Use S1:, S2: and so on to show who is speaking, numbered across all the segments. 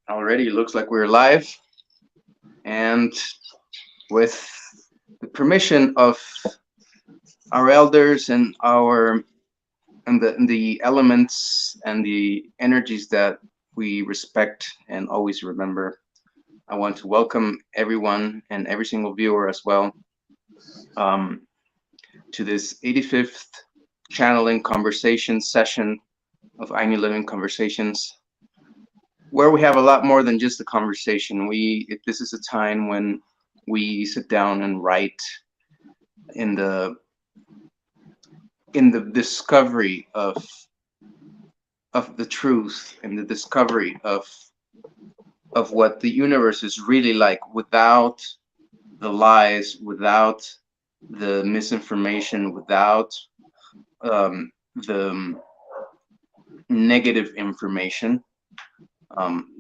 S1: Already looks like we're live, and with the permission of our elders and the elements and the energies that we respect and always remember, I want to welcome everyone and every single viewer as well um, to this 85th channeling conversation session of Ayni Living Conversations, where we have a lot more than just a conversation. This is a time when we sit down and write in the discovery of the truth, and the discovery of what the universe is really like, without the lies, without the misinformation, without the negative information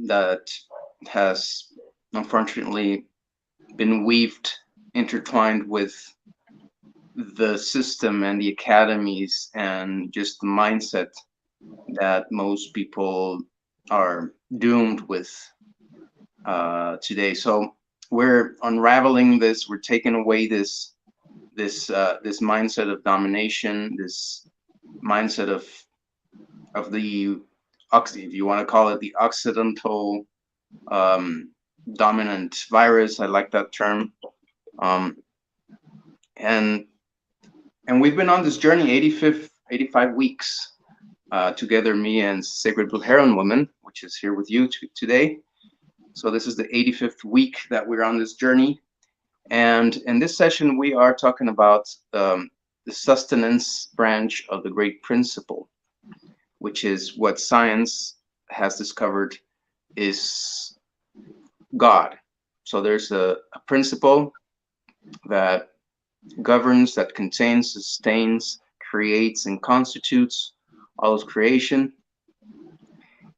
S1: that has unfortunately been weaved, intertwined with the system and the academies and just the mindset that most people are doomed with today. So we're unraveling this. We're taking away this mindset of domination, this mindset of the if you want to call it the Occidental dominant virus. I like that term. And we've been on this journey 85 weeks together, me and Sacred Blue Heron Woman, which is here with you today. So this is the 85th week that we're on this journey. And in this session, we are talking about the sustenance branch of the Great Principle, which is what science has discovered is God. So there's a principle that governs, that contains, sustains, creates, and constitutes all of creation.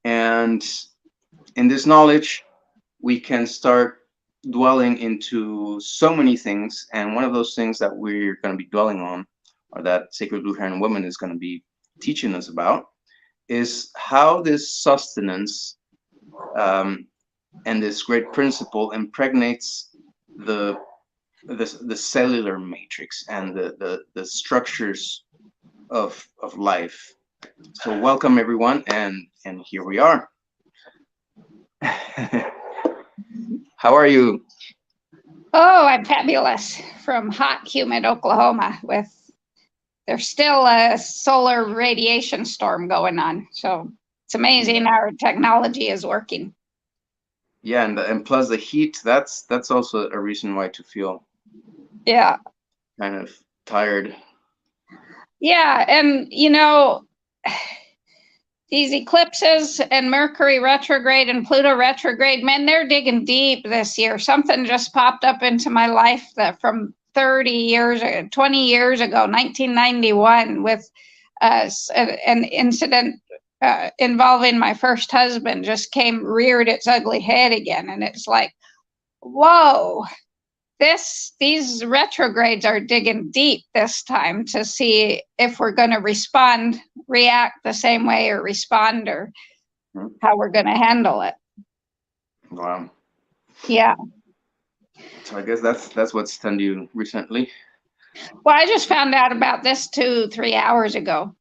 S1: And in this knowledge, we can start dwelling into so many things. And one of those things that we're going to be dwelling on, or that Sacred Blue Heron Woman is going to be teaching us about, is how this sustenance and this great principle impregnates the cellular matrix and the structures of life. So welcome everyone, and here we are. How are you?
S2: Oh, I'm fabulous from hot, humid Oklahoma. There's still a solar radiation storm going on. So it's amazing our technology is working.
S1: Yeah, and plus the heat, that's also a reason why to feel kind of tired.
S2: Yeah, and these eclipses and Mercury retrograde and Pluto retrograde, man, they're digging deep this year. Something just popped up into my life that from 20 years ago, 1991, with an incident involving my first husband just reared its ugly head again. And it's like, whoa, these retrogrades are digging deep this time to see if we're going to react the same way, or respond, or how we're going to handle it.
S1: Wow.
S2: Yeah.
S1: So I guess that's what's stunned you recently.
S2: Well, I just found out about this 2-3 hours ago.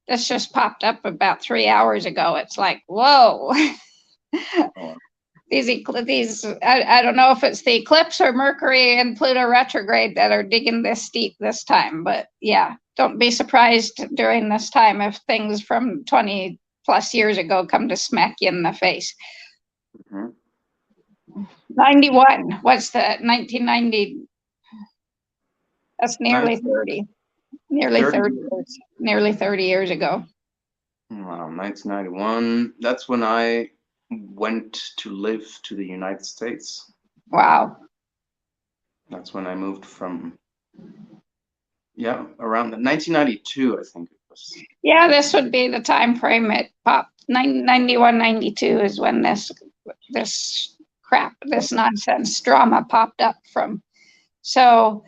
S2: This just popped up about 3 hours ago. It's like, whoa. Oh. These I don't know if it's the eclipse or Mercury and Pluto retrograde that are digging this deep this time, but yeah, don't be surprised during this time if things from 20 plus years ago come to smack you in the face. Mm-hmm. 91, what's that? 1990, that's nearly 30. Nearly 30 years ago.
S1: Wow, 1991, that's when I went to live to the United States.
S2: Wow.
S1: That's when I moved from, around 1992, I think it was.
S2: Yeah, this would be the time frame it popped. 91, 92 is when this crap, this nonsense drama popped up from. So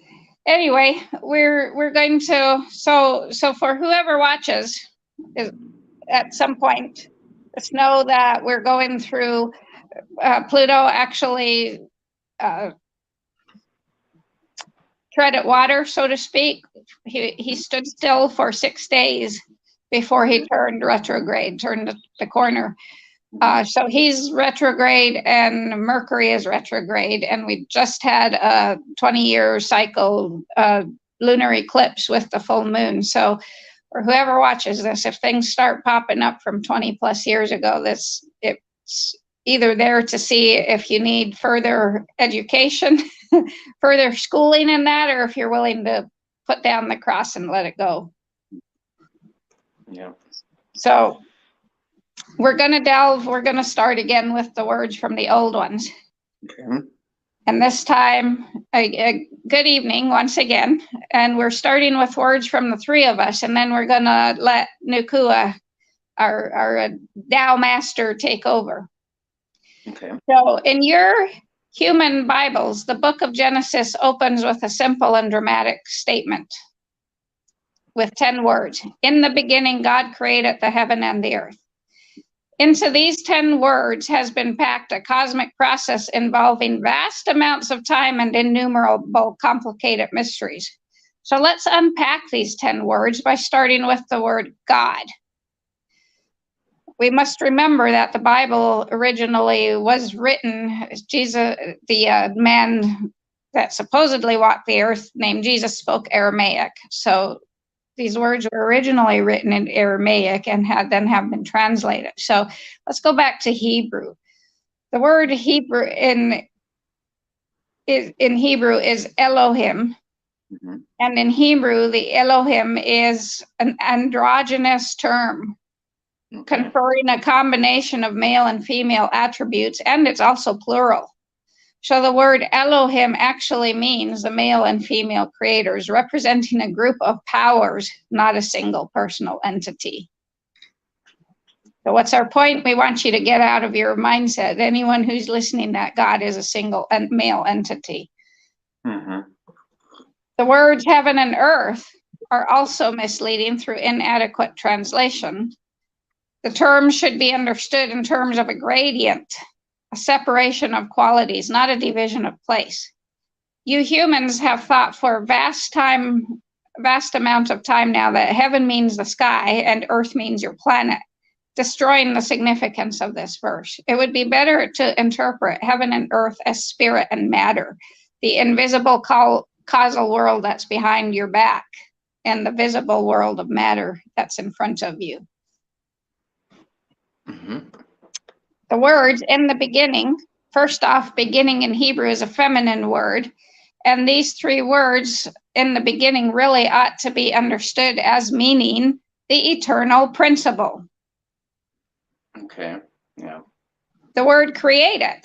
S2: anyway, we're going to, so for whoever watches at some point, just know that we're going through Pluto actually treaded water, so to speak. He stood still for 6 days before he turned retrograde, turned the corner. So he's retrograde and Mercury is retrograde. And we just had a 20-year cycle lunar eclipse with the full moon. So for whoever watches this, if things start popping up from 20 plus years ago, it's either there to see if you need further education, further schooling in that, or if you're willing to put down the cross and let it go.
S1: Yeah.
S2: So we're going to start again with the words from the old ones.
S1: Okay.
S2: And this time, a good evening once again. And we're starting with words from the three of us, and then we're going to let Nukua, our Tao master, take over.
S1: Okay.
S2: So in your human Bibles, the book of Genesis opens with a simple and dramatic statement with 10 words. In the beginning, God created the heaven and the earth. Into these 10 words has been packed a cosmic process involving vast amounts of time and innumerable complicated mysteries. So let's unpack these 10 words by starting with the word God. We must remember that the Bible originally was written, Jesus, the man that supposedly walked the earth named Jesus, spoke Aramaic. So these words were originally written in Aramaic and have been translated. So let's go back to Hebrew. The word Hebrew in Hebrew is Elohim. Mm-hmm. And in Hebrew, the Elohim is an androgynous term, conferring a combination of male and female attributes, and it's also plural. So the word Elohim actually means the male and female creators, representing a group of powers, not a single personal entity. So what's our point? We want you to get out of your mindset, anyone who's listening, that God is a single and male entity. Mm-hmm. The words heaven and earth are also misleading through inadequate translation. The term should be understood in terms of a gradient, a separation of qualities, not a division of place. You humans have thought for a vast amount of time now that heaven means the sky and earth means your planet, destroying the significance of this verse. It would be better to interpret heaven and earth as spirit and matter, the invisible causal world that's behind your back, and the visible world of matter that's in front of you. Mm-hmm. The words in the beginning, first off, beginning in Hebrew is a feminine word. And these three words in the beginning really ought to be understood as meaning the eternal principle.
S1: Okay, yeah.
S2: The word created.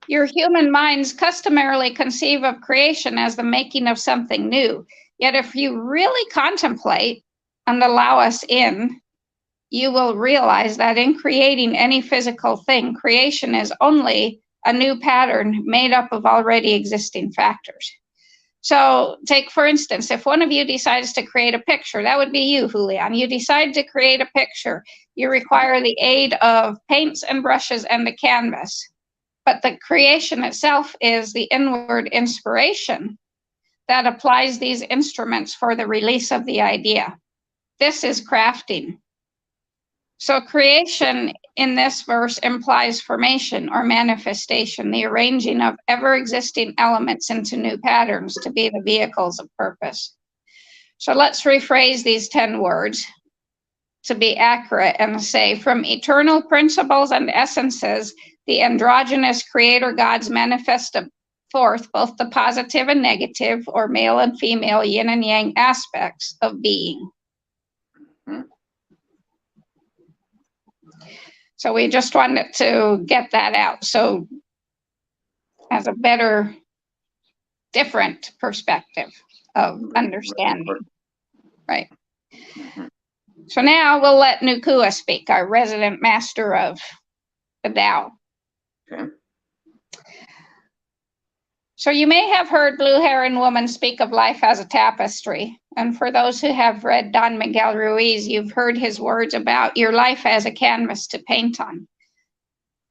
S2: Your human minds customarily conceive of creation as the making of something new. Yet if you really contemplate and allow us in, you will realize that in creating any physical thing, creation is only a new pattern made up of already existing factors. So take, for instance, if one of you decides to create a picture, that would be you, Julian. You decide to create a picture. You require the aid of paints and brushes and a canvas. But the creation itself is the inward inspiration that applies these instruments for the release of the idea. This is crafting. So creation in this verse implies formation or manifestation, the arranging of ever-existing elements into new patterns to be the vehicles of purpose. So let's rephrase these 10 words to be accurate and say, from eternal principles and essences, the androgynous creator gods manifest forth both the positive and negative, or male and female, yin and yang aspects of being. Mm-hmm. So we just wanted to get that out. So as a better, different perspective of understanding, right? Mm-hmm. So now we'll let Nukua speak, our resident master of the Tao. Okay. So you may have heard Blue Heron Woman speak of life as a tapestry. And for those who have read Don Miguel Ruiz, you've heard his words about your life as a canvas to paint on.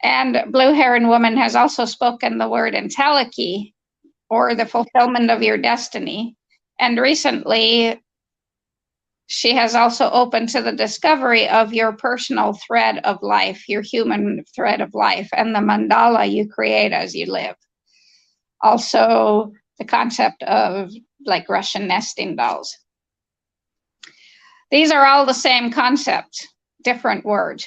S2: And Blue Heron Woman has also spoken the word entelechy, or the fulfillment of your destiny. And recently, she has also opened to the discovery of your personal thread of life, your human thread of life, and the mandala you create as you live. Also, the concept of like Russian nesting dolls. These are all the same concept, different words.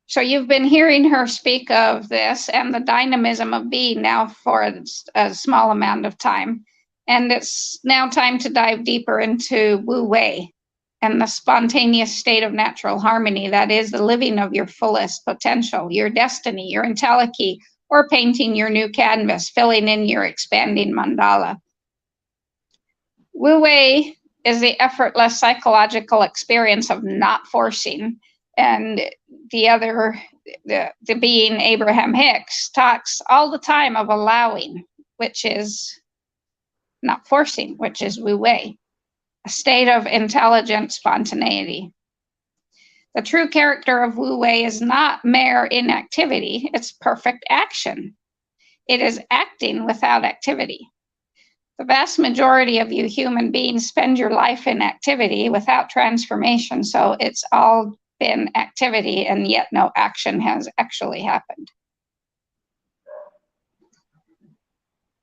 S2: So you've been hearing her speak of this and the dynamism of being now for a small amount of time. And it's now time to dive deeper into Wu Wei and the spontaneous state of natural harmony that is the living of your fullest potential, your destiny, your entelechy, or painting your new canvas, filling in your expanding mandala. Wu Wei is the effortless psychological experience of not forcing. And the being Abraham Hicks talks all the time of allowing, which is not forcing, which is Wu Wei, a state of intelligent spontaneity. The true character of Wu Wei is not mere inactivity, it's perfect action. It is acting without activity. The vast majority of you human beings spend your life in activity without transformation, so it's all been activity and yet no action has actually happened.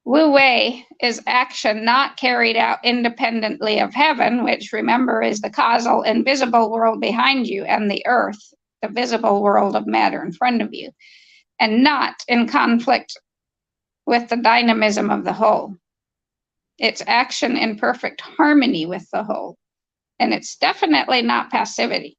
S2: Wu Wei is action not carried out independently of heaven, which remember is the causal invisible world behind you, and the earth, the visible world of matter in front of you, and not in conflict with the dynamism of the whole. It's action in perfect harmony with the whole, and it's definitely not passivity.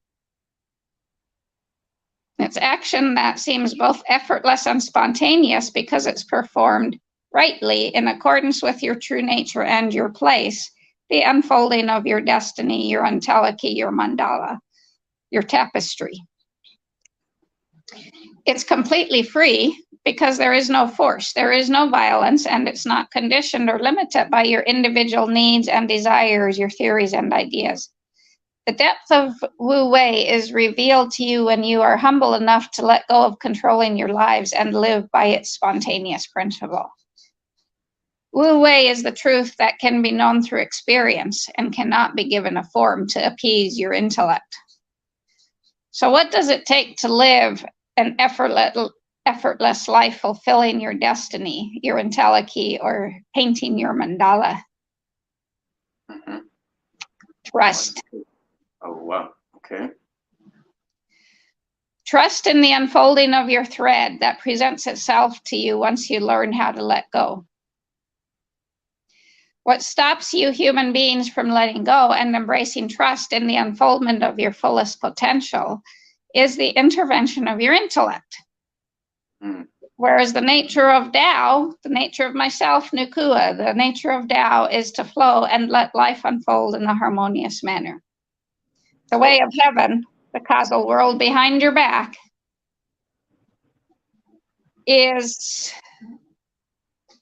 S2: It's action that seems both effortless and spontaneous because it's performed rightly in accordance with your true nature and your place, the unfolding of your destiny, your entelechy, your mandala, your tapestry. It's completely free because there is no force, there is no violence, and it's not conditioned or limited by your individual needs and desires, your theories and ideas. The depth of Wu Wei is revealed to you when you are humble enough to let go of controlling your lives and live by its spontaneous principle. Wu Wei is the truth that can be known through experience and cannot be given a form to appease your intellect. So what does it take to live an effortless life fulfilling your destiny, your entelechy, or painting your mandala?
S1: Mm-hmm.
S2: Trust.
S1: Oh, wow. Okay.
S2: Trust in the unfolding of your thread that presents itself to you once you learn how to let go. What stops you human beings from letting go and embracing trust in the unfoldment of your fullest potential is the intervention of your intellect. Mm. Whereas the nature of Tao, the nature of myself, Nukua, the nature of Tao is to flow and let life unfold in a harmonious manner. The way of heaven, the causal world behind your back, is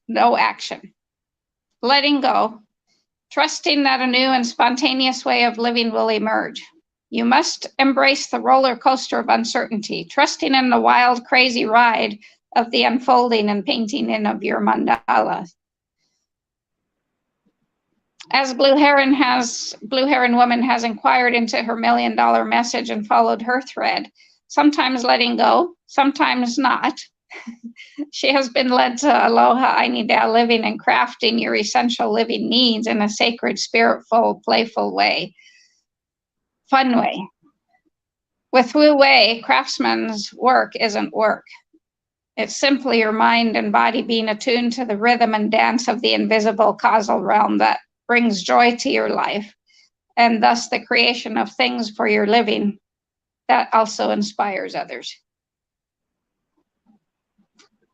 S2: no action. Letting go, trusting that a new and spontaneous way of living will emerge. You must embrace the roller coaster of uncertainty, trusting in the wild, crazy ride of the unfolding and painting in of your mandala. As Blue Heron Woman has inquired into her $1 million message and followed her thread, sometimes letting go, sometimes not. She has been led to Aloha, Ayni Living and crafting your essential living needs in a sacred, spiritful, playful way, fun way. With Wu Wei, craftsman's work isn't work. It's simply your mind and body being attuned to the rhythm and dance of the invisible causal realm that brings joy to your life, and thus the creation of things for your living that also inspires others.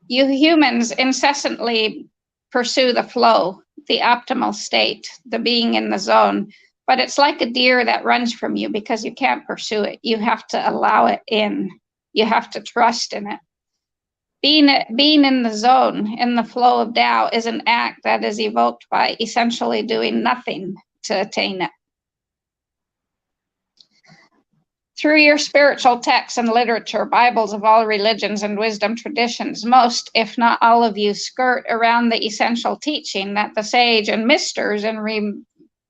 S2: You humans incessantly pursue the flow, the optimal state, the being in the zone, but it's like a deer that runs from you because you can't pursue it. You have to allow it in. You have to trust in it. Being in the zone, in the flow of Tao, is an act that is evoked by essentially doing nothing to attain it. Through your spiritual texts and literature, Bibles of all religions and wisdom traditions, most, if not all of you, skirt around the essential teaching that the sage and misters, and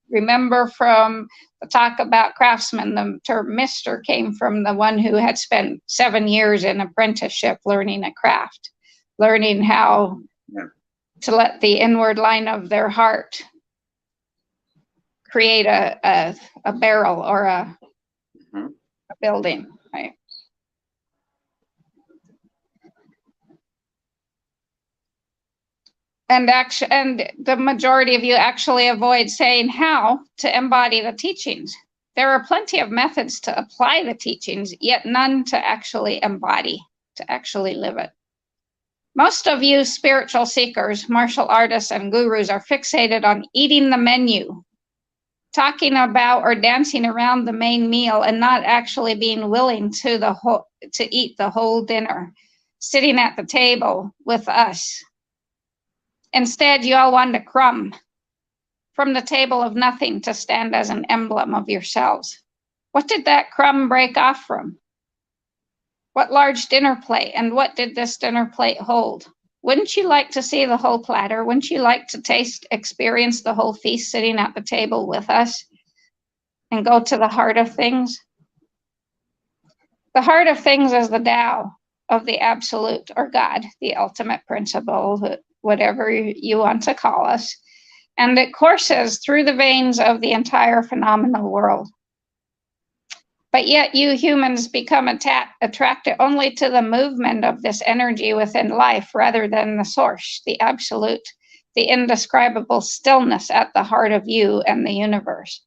S2: remember from the talk about craftsmen, the term mister came from the one who had spent 7 years in apprenticeship learning a craft, learning how to let the inward line of their heart create a barrel or a building, right? And the majority of you actually avoid saying how to embody the teachings. There are plenty of methods to apply the teachings, yet none to actually embody, to actually live it. Most of you spiritual seekers, martial artists, and gurus are fixated on eating the menu, talking about or dancing around the main meal, and not actually being willing to eat the whole dinner, sitting at the table with us. Instead, you all want a crumb from the table of nothing to stand as an emblem of yourselves. What did that crumb break off from? What large dinner plate, and what did this dinner plate hold? Wouldn't you like to see the whole platter? Wouldn't you like to experience the whole feast sitting at the table with us and go to the heart of things? The heart of things is the Tao of the Absolute, or God, the ultimate principle, whatever you want to call us, and it courses through the veins of the entire phenomenal world. But yet you humans become attracted only to the movement of this energy within life rather than the source, the absolute, the indescribable stillness at the heart of you and the universe.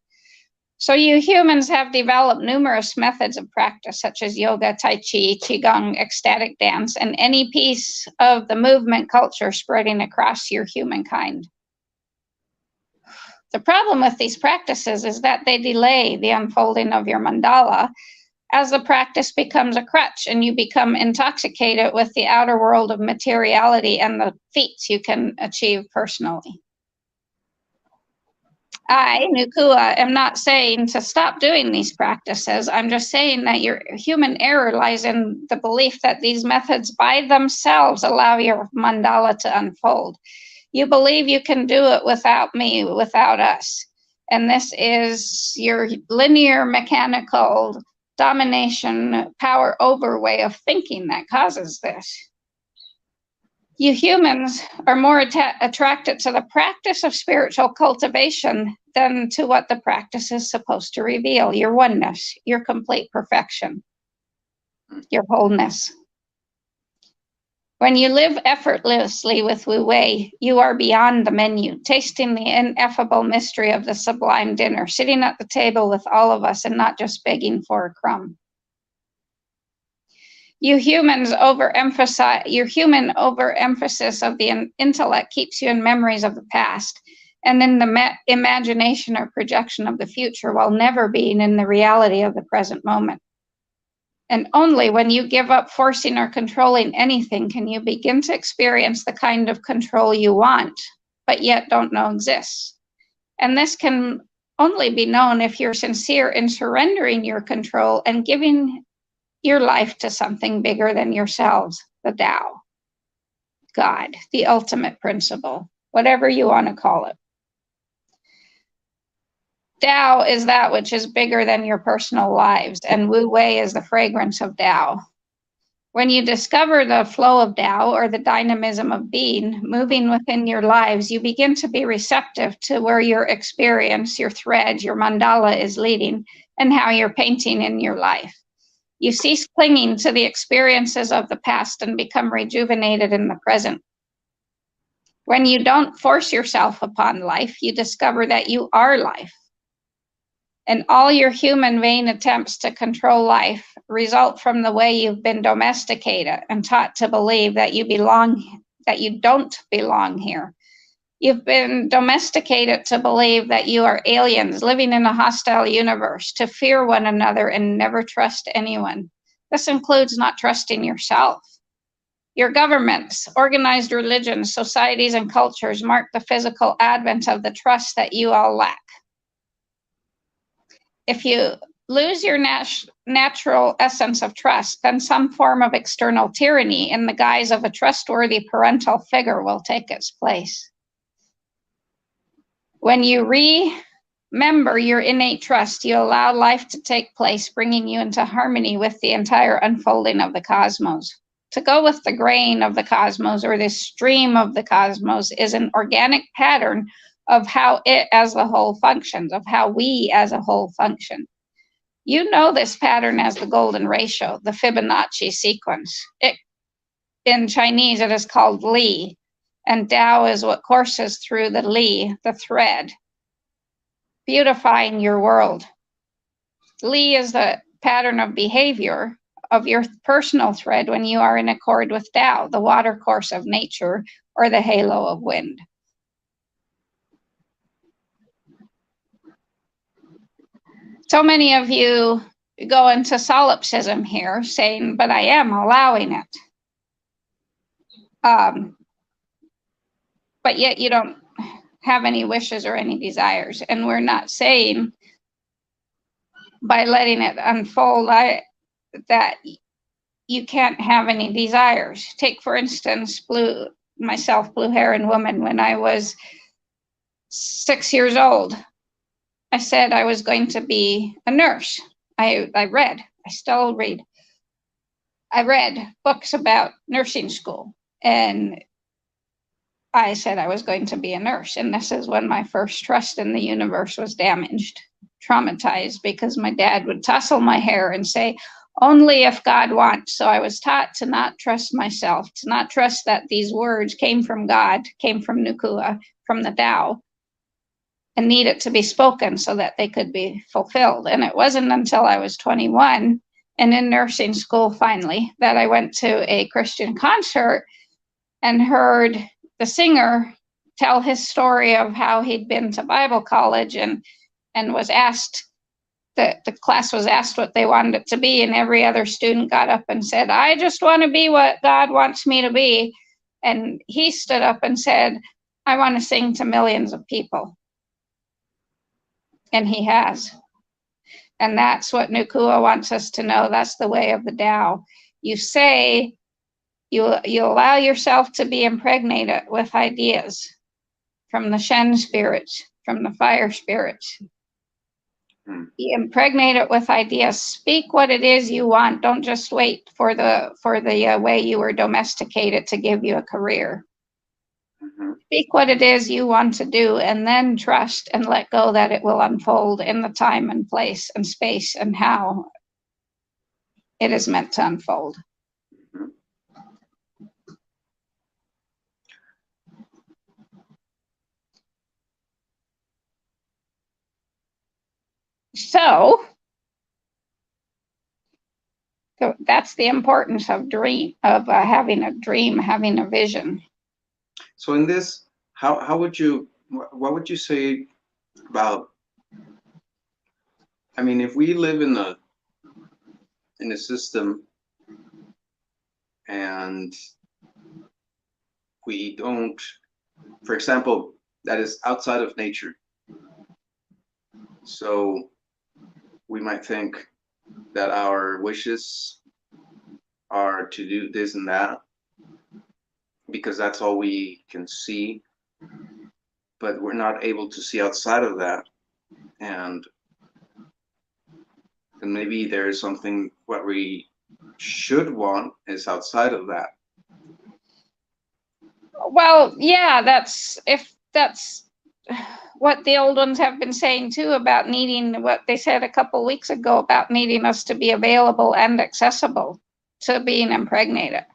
S2: So you humans have developed numerous methods of practice, such as yoga, tai chi, qigong, ecstatic dance, and any piece of the movement culture spreading across your humankind. The problem with these practices is that they delay the unfolding of your mandala as the practice becomes a crutch and you become intoxicated with the outer world of materiality and the feats you can achieve personally. I, Nukua, am not saying to stop doing these practices. I'm just saying that your human error lies in the belief that these methods by themselves allow your mandala to unfold. You believe you can do it without me, without us. And this is your linear, mechanical domination, power over way of thinking that causes this. You humans are more attracted to the practice of spiritual cultivation than to what the practice is supposed to reveal, your oneness, your complete perfection, your wholeness. When you live effortlessly with Wu Wei, you are beyond the menu, tasting the ineffable mystery of the sublime dinner, sitting at the table with all of us and not just begging for a crumb. Your human overemphasis of the intellect keeps you in memories of the past and in the imagination or projection of the future while never being in the reality of the present moment. And only when you give up forcing or controlling anything can you begin to experience the kind of control you want, but yet don't know exists. And this can only be known if you're sincere in surrendering your control and giving your life to something bigger than yourselves, the Tao, God, the ultimate principle, whatever you want to call it. Tao is that which is bigger than your personal lives, and Wu Wei is the fragrance of Tao. When you discover the flow of Tao, or the dynamism of being, moving within your lives, you begin to be receptive to where your experience, your thread, your mandala is leading, and how you're painting in your life. You cease clinging to the experiences of the past and become rejuvenated in the present. When you don't force yourself upon life, you discover that you are life. And all your human vain attempts to control life result from the way you've been domesticated and taught to believe that you don't belong here. You've been domesticated to believe that you are aliens living in a hostile universe, to fear one another and never trust anyone. This includes not trusting yourself. Your governments, organized religions, societies, and cultures mark the physical advent of the trust that you all lack. If you lose your natural essence of trust, then some form of external tyranny in the guise of a trustworthy parental figure will take its place. When you remember your innate trust, you allow life to take place, bringing you into harmony with the entire unfolding of the cosmos. To go with the grain of the cosmos, or the stream of the cosmos, is an organic pattern of how it as a whole functions, of how we as a whole function. You know this pattern as the golden ratio, the Fibonacci sequence. In Chinese, it is called Li, and Tao is what courses through the Li, the thread, beautifying your world. Li is the pattern of behavior of your personal thread when you are in accord with Tao, the water course of nature, or the halo of wind. So many of you go into solipsism here, saying, but I am allowing it. But yet you don't have any wishes or any desires. And we're not saying by letting it unfold that you can't have any desires. Take, for instance, blue hair and woman. When I was 6 years old, I said I was going to be a nurse. I still read. I read books about nursing school, and I said I was going to be a nurse. And this is when my first trust in the universe was damaged, traumatized, because my dad would tussle my hair and say, only if God wants. So I was taught to not trust myself, to not trust that these words came from God, came from Nukua, from the Tao, and needed to be spoken so that they could be fulfilled. And it wasn't until I was 21 and in nursing school finally that I went to a Christian concert and heard the singer tell his story of how he'd been to Bible college and was asked, the class was asked what they wanted it to be, and every other student got up and said, I just want to be what God wants me to be. And he stood up and said, I want to sing to millions of people. And he has. And that's what Nukua wants us to know. That's the way of the Tao. You say, you allow yourself to be impregnated with ideas from the Shen spirits, from the fire spirits. Be impregnated with ideas. Speak what it is you want. Don't just wait for the way you were domesticated to give you a career. Speak what it is you want to do, and then trust and let go that it will unfold in the time and place and space and how it is meant to unfold. So that's the importance of having a dream, having a vision.
S1: So in this, what would you say about, I mean, if we live in a system and we don't, for example, that is outside of nature. So we might think that our wishes are to do this and that because that's all we can see, but we're not able to see outside of that. And maybe there's something what we should want is outside of that.
S2: Well, yeah, that's what the old ones have been saying too, about needing, what they said a couple weeks ago about needing us to be available and accessible to being impregnated,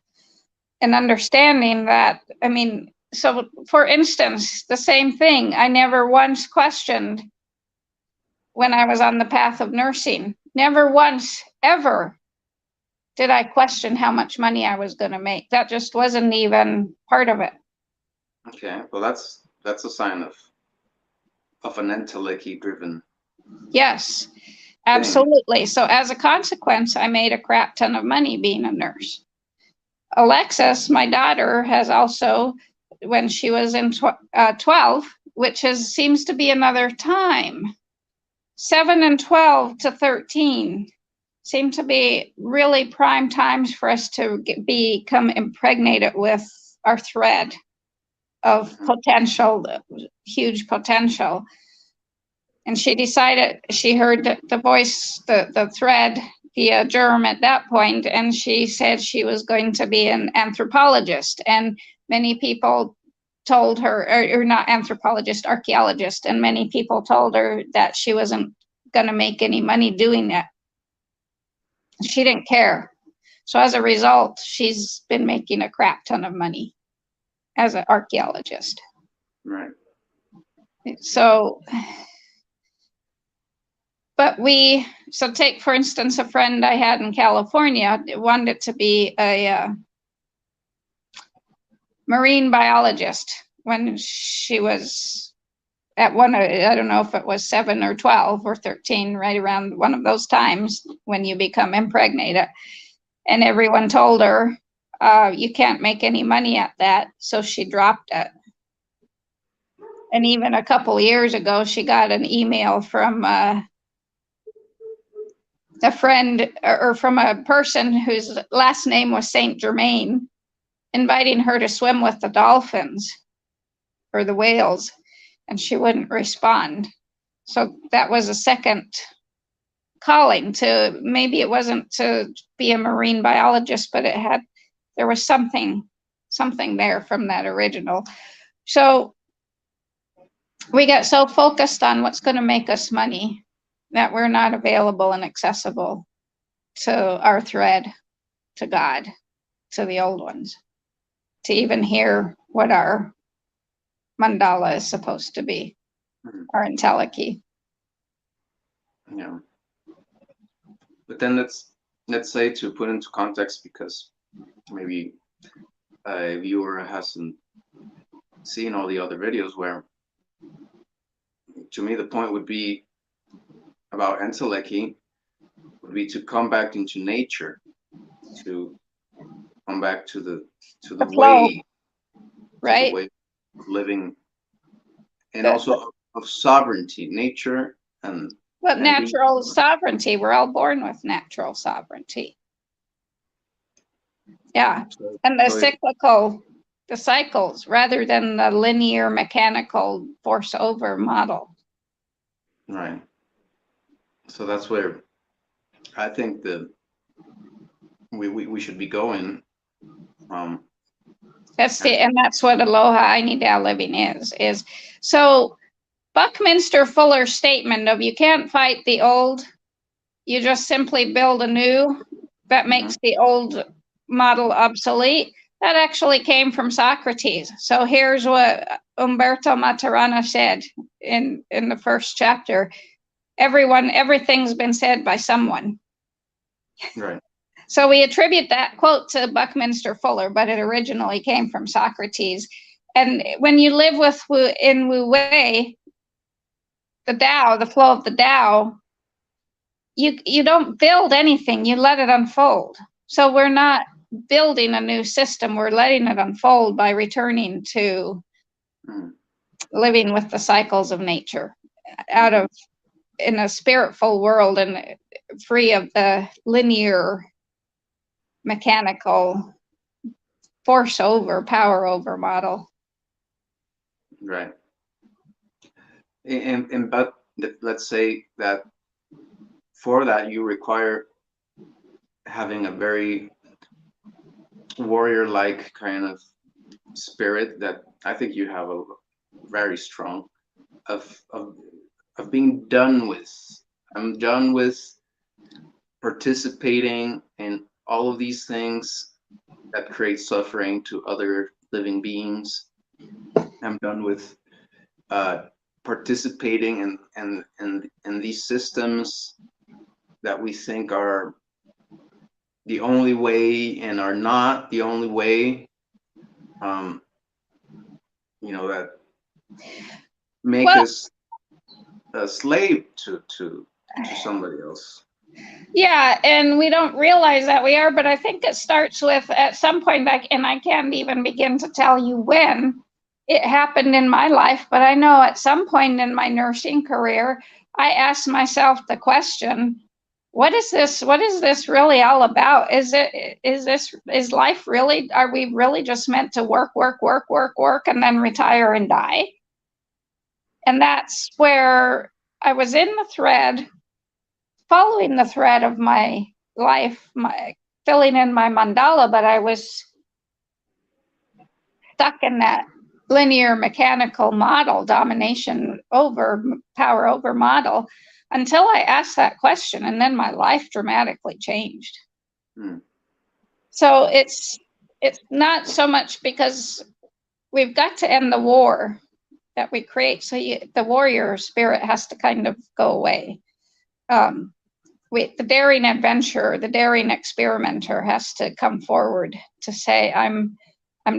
S2: and understanding that, I mean, so for instance, the same thing, I never once questioned when I was on the path of nursing, never once ever did I question how much money I was going to make. That just wasn't even part of it.
S1: Okay, well, that's a sign of an intellect driven.
S2: Yes, absolutely. Thing. So as a consequence, I made a crap ton of money being a nurse. Alexis, my daughter, has also, when she was in 12, which seems to be another time, 7 and 12 to 13 seem to be really prime times for us to become impregnated with our thread of potential, huge potential. And she decided, she heard the voice, the thread via germ at that point, and she said she was going to be an anthropologist. And many people told her, or not anthropologist, archaeologist, and many people told her that she wasn't going to make any money doing that. She didn't care. So as a result, she's been making a crap ton of money as an archaeologist.
S1: Right.
S2: So, but so take, for instance, a friend I had in California wanted to be a marine biologist when she was at one, I don't know if it was 7 or 12 or 13, right around one of those times when you become impregnated. And everyone told her, you can't make any money at that. So she dropped it. And even a couple years ago, she got an email from a friend, or from a person whose last name was Saint Germain, inviting her to swim with the dolphins or the whales, and she wouldn't respond. So that was a second calling to, maybe it wasn't to be a marine biologist, but there was something there from that original. So we get so focused on what's going to make us money that we're not available and accessible to our thread, to God, to the old ones, to even hear what our mandala is supposed to be, our entelechy.
S1: Yeah. But then let's say, to put into context, because maybe a viewer hasn't seen all the other videos, where to me the point would be about entelechy would be to come back into nature, to come back to the
S2: flow,
S1: way,
S2: right?
S1: the way of living, and also of sovereignty, nature, and
S2: what natural sovereignty. We're all born with natural sovereignty. Yeah, and the cyclical, the cycles, rather than the linear mechanical force over model.
S1: Right. So that's where I think we should be going.
S2: That's what Aloha Ayni Living is. So Buckminster Fuller's statement of you can't fight the old, you just simply build a new that makes the old model obsolete. That actually came from Socrates. So here's what Umberto Maturana said in the first chapter. Everything's been said by someone.
S1: Right.
S2: So we attribute that quote to Buckminster Fuller, but it originally came from Socrates. And when you live in Wu Wei, the Tao, the flow of the Tao, you don't build anything, you let it unfold. So we're not building a new system, we're letting it unfold by returning to living with the cycles of nature, in a spiritful world and free of the linear mechanical power over model.
S1: Right. And but let's say that for that you require having a very warrior-like kind of spirit that I think you have a very strong, of being done with. I'm done with participating in all of these things that create suffering to other living beings. I'm done with participating in these systems that we think are the only way and are not the only way. That make us a slave to somebody else.
S2: Yeah, and we don't realize that we are, but I think it starts with, at some point, and I can't even begin to tell you when it happened in my life, but I know at some point in my nursing career, I asked myself the question, what is this really all about? Is life really, are we really just meant to work, and then retire and die? And that's where I was in the thread, following the thread of my life, filling in my mandala, but I was stuck in that linear mechanical model, domination over, power over model, until I asked that question, and then my life dramatically changed. So it's not so much because we've got to end the war that we create. So the warrior spirit has to kind of go away. The daring adventurer, the daring experimenter has to come forward to say, I'm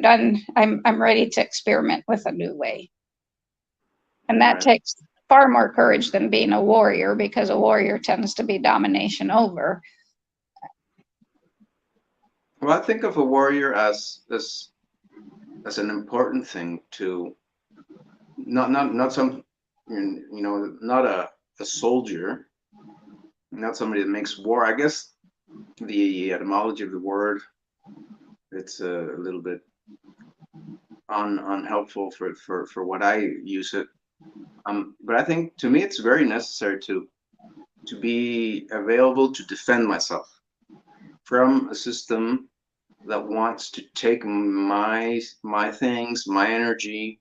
S2: done. I'm ready to experiment with a new way. And that takes far more courage than being a warrior, because a warrior tends to be domination over.
S1: Well, I think of a warrior as an important thing to not some, not a soldier, not somebody that makes war. I guess the etymology of the word, it's a little bit unhelpful for what I use it. But I think to me it's very necessary to be available to defend myself from a system that wants to take my things, my energy,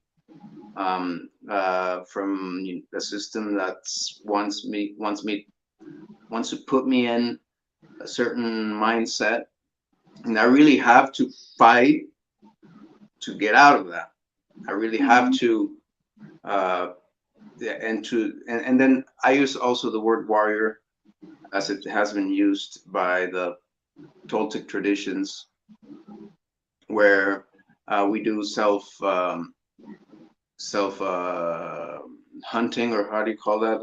S1: from a system that wants to put me in a certain mindset, and I really have to fight to get out of that. I really have to, and then I use also the word warrior as it has been used by the Toltec traditions, where we do self hunting, or how do you call that?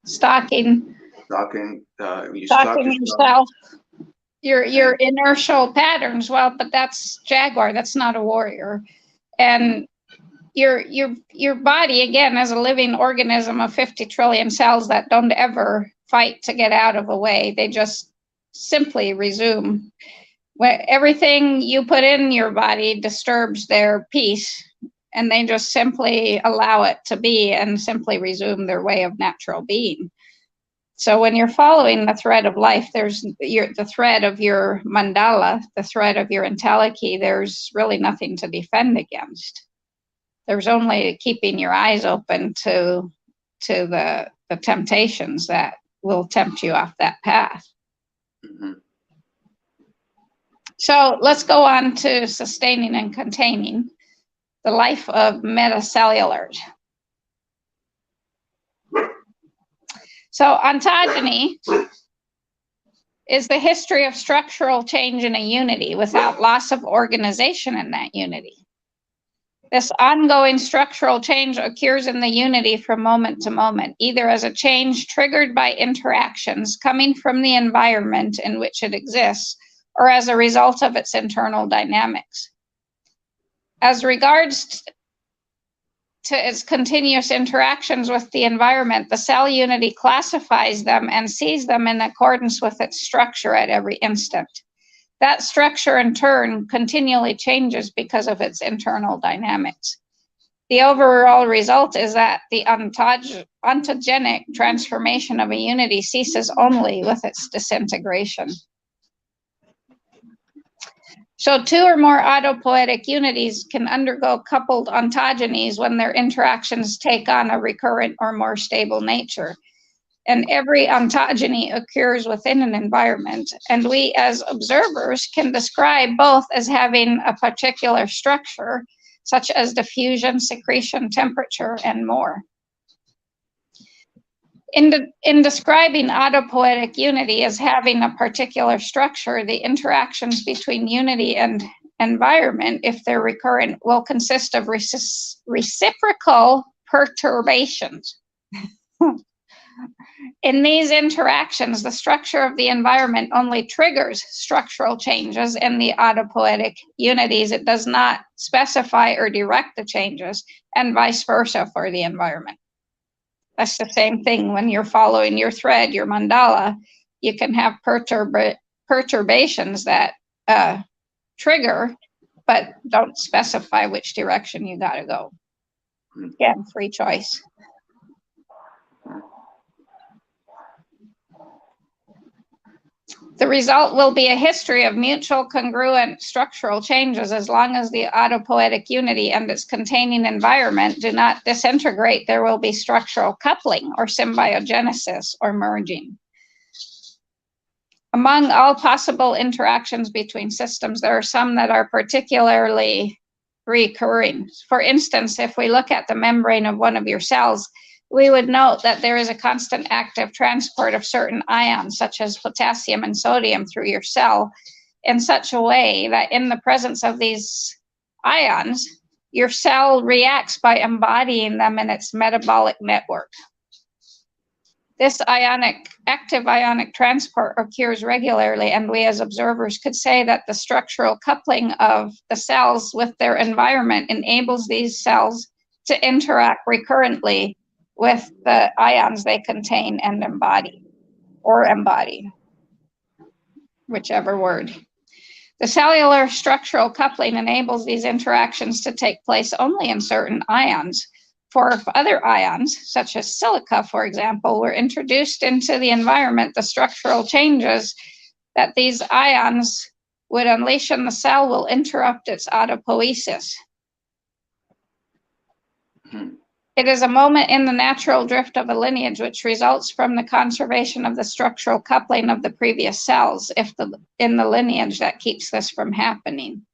S2: Stalking.
S1: Stalking. You
S2: Stalking yourself. Your inertial patterns. Well, but that's jaguar. That's not a warrior. And your body, again, as a living organism of 50 trillion cells that don't ever fight to get out of a way, they just simply resume. Everything you put in your body disturbs their peace, and they just simply allow it to be and simply resume their way of natural being. So when you're following the thread of life, there's the thread of your mandala, the thread of your entelechy, there's really nothing to defend against. There's only keeping your eyes open to the temptations that will tempt you off that path.
S1: Mm-hmm.
S2: So let's go on to sustaining and containing, the life of metacellulars. So ontogeny is the history of structural change in a unity without loss of organization in that unity. This ongoing structural change occurs in the unity from moment to moment, either as a change triggered by interactions coming from the environment in which it exists, or as a result of its internal dynamics. As regards to its continuous interactions with the environment, the cell unity classifies them and sees them in accordance with its structure at every instant. That structure, in turn, continually changes because of its internal dynamics. The overall result is that the ontogenic transformation of a unity ceases only with its disintegration. So 2 or more autopoietic unities can undergo coupled ontogenies when their interactions take on a recurrent or more stable nature. And every ontogeny occurs within an environment, and we as observers can describe both as having a particular structure, such as diffusion, secretion, temperature, and more. In describing autopoietic unity as having a particular structure, the interactions between unity and environment, if they're recurrent, will consist of reciprocal perturbations. In these interactions, the structure of the environment only triggers structural changes in the autopoietic unities. It does not specify or direct the changes, and vice versa for the environment. That's the same thing when you're following your thread, your mandala. You can have perturbations that trigger, but don't specify which direction you got to go. Again, free choice. The result will be a history of mutual congruent structural changes as long as the autopoietic unity and its containing environment do not disintegrate. There will be structural coupling or symbiogenesis or merging. Among all possible interactions between systems, there are some that are particularly recurring. For instance, if we look at the membrane of one of your cells, we would note that there is a constant active transport of certain ions, such as potassium and sodium, through your cell in such a way that in the presence of these ions, your cell reacts by embodying them in its metabolic network. This active ionic transport occurs regularly, and we as observers could say that the structural coupling of the cells with their environment enables these cells to interact recurrently with the ions they contain and embody, whichever word. The cellular structural coupling enables these interactions to take place only in certain ions. For if other ions, such as silica, for example, were introduced into the environment, the structural changes that these ions would unleash in the cell will interrupt its autopoiesis. It is a moment in the natural drift of a lineage which results from the conservation of the structural coupling of the previous cells in the lineage that keeps this from happening.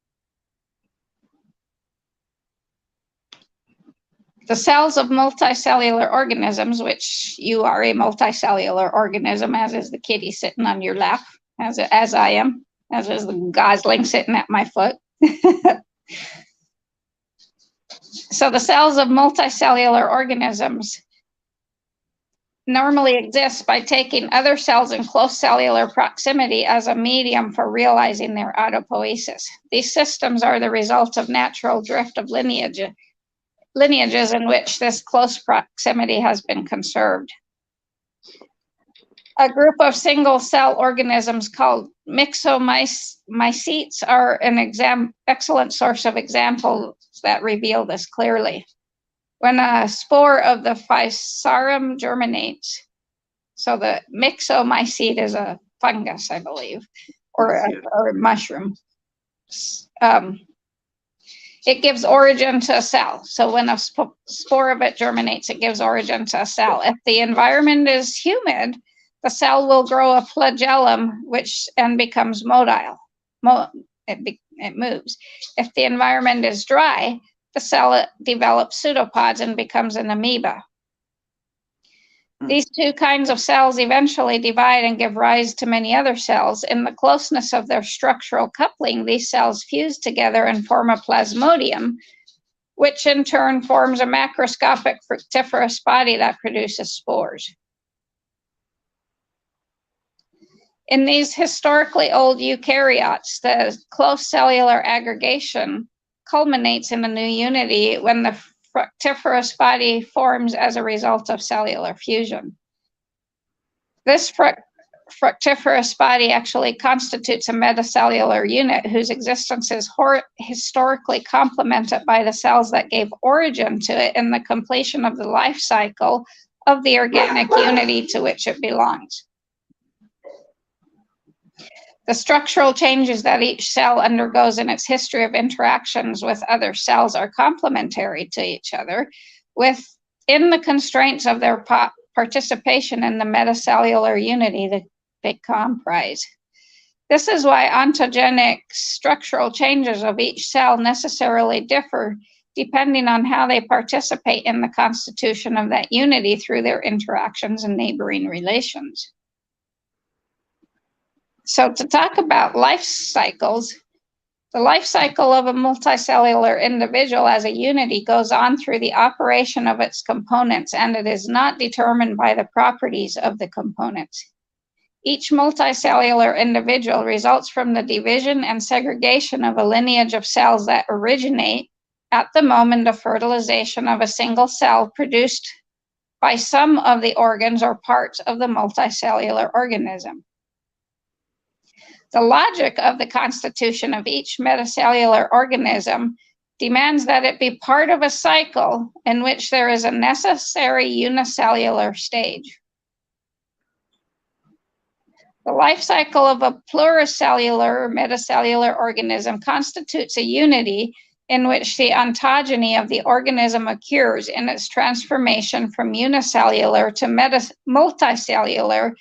S2: The cells of multicellular organisms, which you are a multicellular organism, as is the kitty sitting on your lap, as I am, as is the gosling sitting at my foot. So the cells of multicellular organisms normally exist by taking other cells in close cellular proximity as a medium for realizing their autopoiesis. These systems are the result of natural drift of lineages in which this close proximity has been conserved. A group of single cell organisms called myxomycetes are an excellent source of examples that reveal this clearly. When a spore of the Physarum germinates, so the myxomycete is a fungus, I believe, or a mushroom. It gives origin to a cell. So when a spore of it germinates, it gives origin to a cell. If the environment is humid, the cell will grow a flagellum, and becomes motile. It moves. If the environment is dry, the cell develops pseudopods and becomes an amoeba. These two kinds of cells eventually divide and give rise to many other cells. In the closeness of their structural coupling, these cells fuse together and form a plasmodium, which in turn forms a macroscopic fructiferous body that produces spores. In these historically old eukaryotes, the close cellular aggregation culminates in a new unity when the fructiferous body forms as a result of cellular fusion. This fructiferous body actually constitutes a metacellular unit whose existence is historically complemented by the cells that gave origin to it in the completion of the life cycle of the organic unity to which it belongs. The structural changes that each cell undergoes in its history of interactions with other cells are complementary to each other within the constraints of their participation in the metacellular unity that they comprise. This is why ontogenic structural changes of each cell necessarily differ depending on how they participate in the constitution of that unity through their interactions and neighboring relations. So to talk about life cycles, the life cycle of a multicellular individual as a unity goes on through the operation of its components, and it is not determined by the properties of the components. Each multicellular individual results from the division and segregation of a lineage of cells that originate at the moment of fertilization of a single cell produced by some of the organs or parts of the multicellular organism. The logic of the constitution of each metacellular organism demands that it be part of a cycle in which there is a necessary unicellular stage. The life cycle of a pluricellular or metacellular organism constitutes a unity in which the ontogeny of the organism occurs in its transformation from unicellular to multicellular,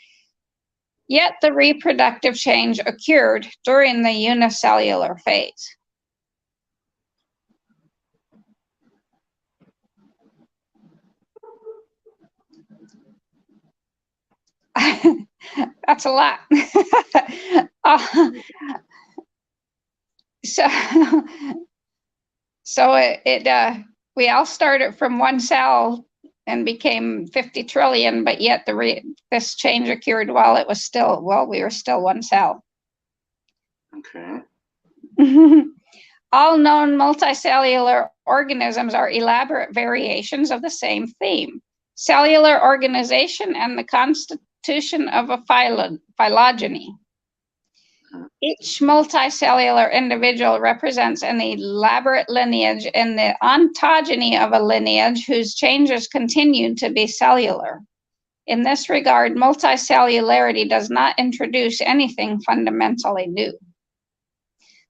S2: yet the reproductive change occurred during the unicellular phase. That's a lot. We all started from one cell and became 50 trillion, but yet this change occurred while we were still one cell.
S1: Okay.
S2: All known multicellular organisms are elaborate variations of the same theme: cellular organization and the constitution of a phylogeny. Each multicellular individual represents an elaborate lineage and the ontogeny of a lineage whose changes continue to be cellular. In this regard, multicellularity does not introduce anything fundamentally new.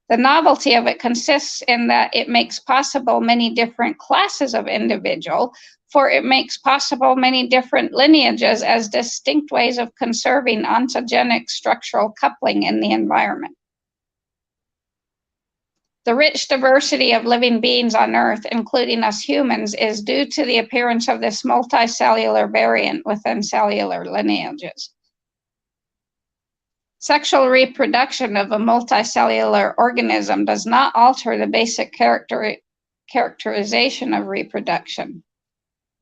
S2: The novelty of it consists in that it makes possible many different classes of individual, for it makes possible many different lineages as distinct ways of conserving ontogenic structural coupling in the environment. The rich diversity of living beings on Earth, including us humans, is due to the appearance of this multicellular variant within cellular lineages. Sexual reproduction of a multicellular organism does not alter the basic characterization of reproduction.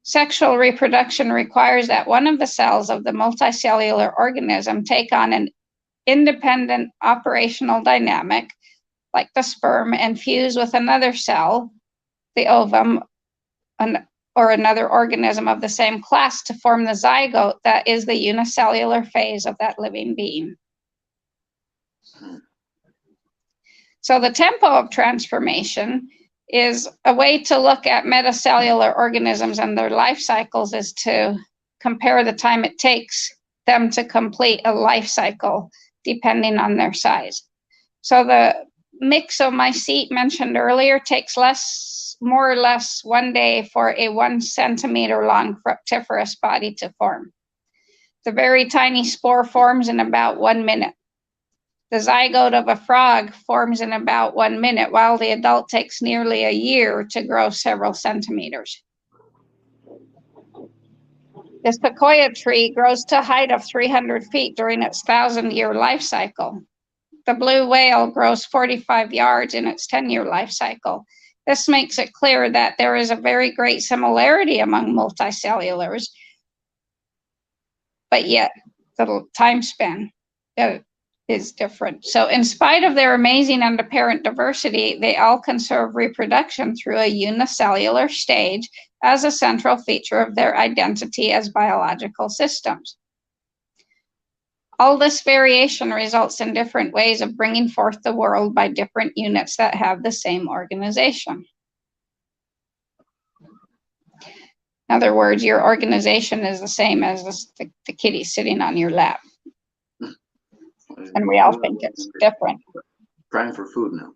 S2: Sexual reproduction requires that one of the cells of the multicellular organism take on an independent operational dynamic, like the sperm, and fuse with another cell, the ovum, or another organism of the same class to form the zygote that is the unicellular phase of that living being. So the tempo of transformation is a way to look at metacellular organisms and their life cycles is to compare the time it takes them to complete a life cycle depending on their size. So the myxomycete mentioned earlier takes more or less 1 day for a 1 centimeter long fructiferous body to form. The very tiny spore forms in about 1 minute. The zygote of a frog forms in about 1 minute, while the adult takes nearly a year to grow several centimeters. The sequoia tree grows to a height of 300 feet during its 1,000-year life cycle. The blue whale grows 45 yards in its 10-year life cycle. This makes it clear that there is a very great similarity among multicellulars, but yet the time span is different. So in spite of their amazing and apparent diversity, they all conserve reproduction through a unicellular stage as a central feature of their identity as biological systems. All this variation results in different ways of bringing forth the world by different units that have the same organization. In other words, your organization is the same as the kitty sitting on your lap. And we all think it's different.
S1: Trying for food now.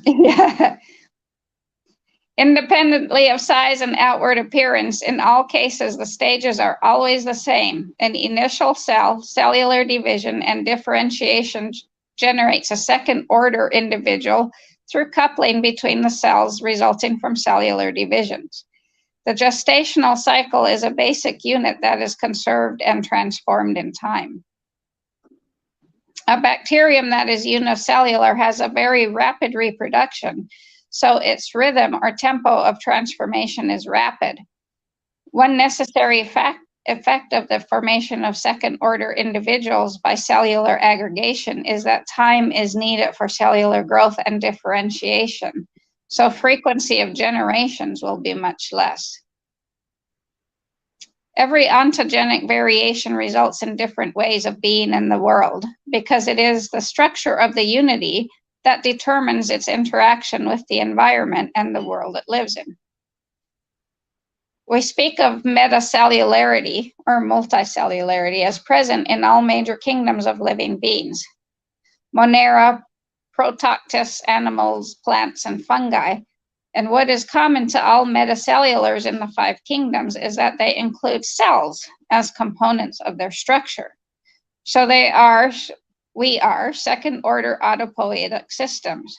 S2: Yeah. Independently of size and outward appearance, in all cases, the stages are always the same. An initial cell, cellular division, and differentiation generates a second-order individual through coupling between the cells resulting from cellular divisions. The gestational cycle is a basic unit that is conserved and transformed in time. A bacterium that is unicellular has a very rapid reproduction, so its rhythm or tempo of transformation is rapid. One necessary effect of the formation of second-order individuals by cellular aggregation is that time is needed for cellular growth and differentiation, so frequency of generations will be much less. Every ontogenic variation results in different ways of being in the world because it is the structure of the unity that determines its interaction with the environment and the world it lives in. We speak of metacellularity or multicellularity as present in all major kingdoms of living beings. Monera, Protoctus, animals, plants, and fungi. And what is common to all metacellulars in the 5 kingdoms is that they include cells as components of their structure. So we are second-order autopoietic systems.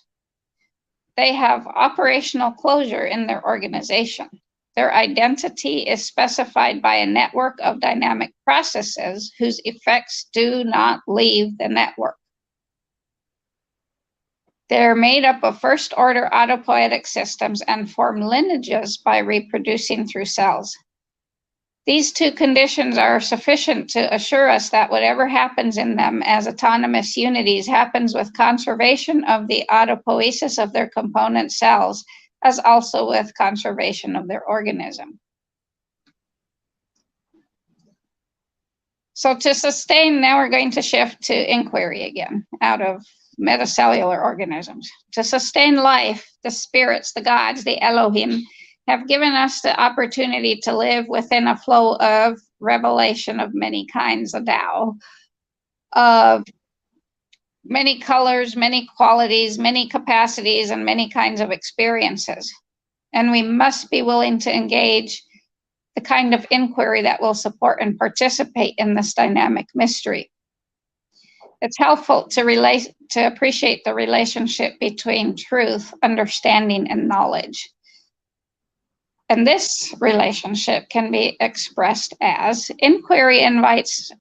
S2: They have operational closure in their organization. Their identity is specified by a network of dynamic processes whose effects do not leave the network. They're made up of first-order autopoietic systems and form lineages by reproducing through cells. These 2 conditions are sufficient to assure us that whatever happens in them as autonomous unities happens with conservation of the autopoiesis of their component cells, as also with conservation of their organism. So to sustain, now we're going to shift to inquiry again, out of metacellular organisms. To sustain life, the spirits, the gods, the Elohim, have given us the opportunity to live within a flow of revelation of many kinds of Tao, of many colors, many qualities, many capacities, and many kinds of experiences. And we must be willing to engage the kind of inquiry that will support and participate in this dynamic mystery. It's helpful to appreciate the relationship between truth, understanding, and knowledge. And this relationship can be expressed as inquiry invites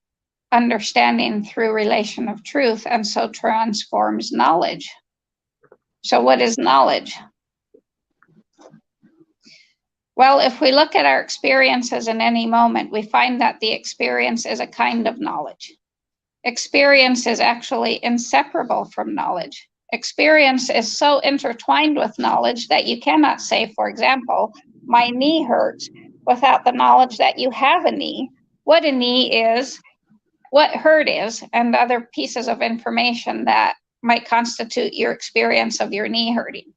S2: understanding through relation of truth and so transforms knowledge. So what is knowledge? Well, if we look at our experiences in any moment, we find that the experience is a kind of knowledge. Experience is actually inseparable from knowledge. Experience is so intertwined with knowledge that you cannot say, for example, my knee hurts without the knowledge that you have a knee, what a knee is, what hurt is, and other pieces of information that might constitute your experience of your knee hurting.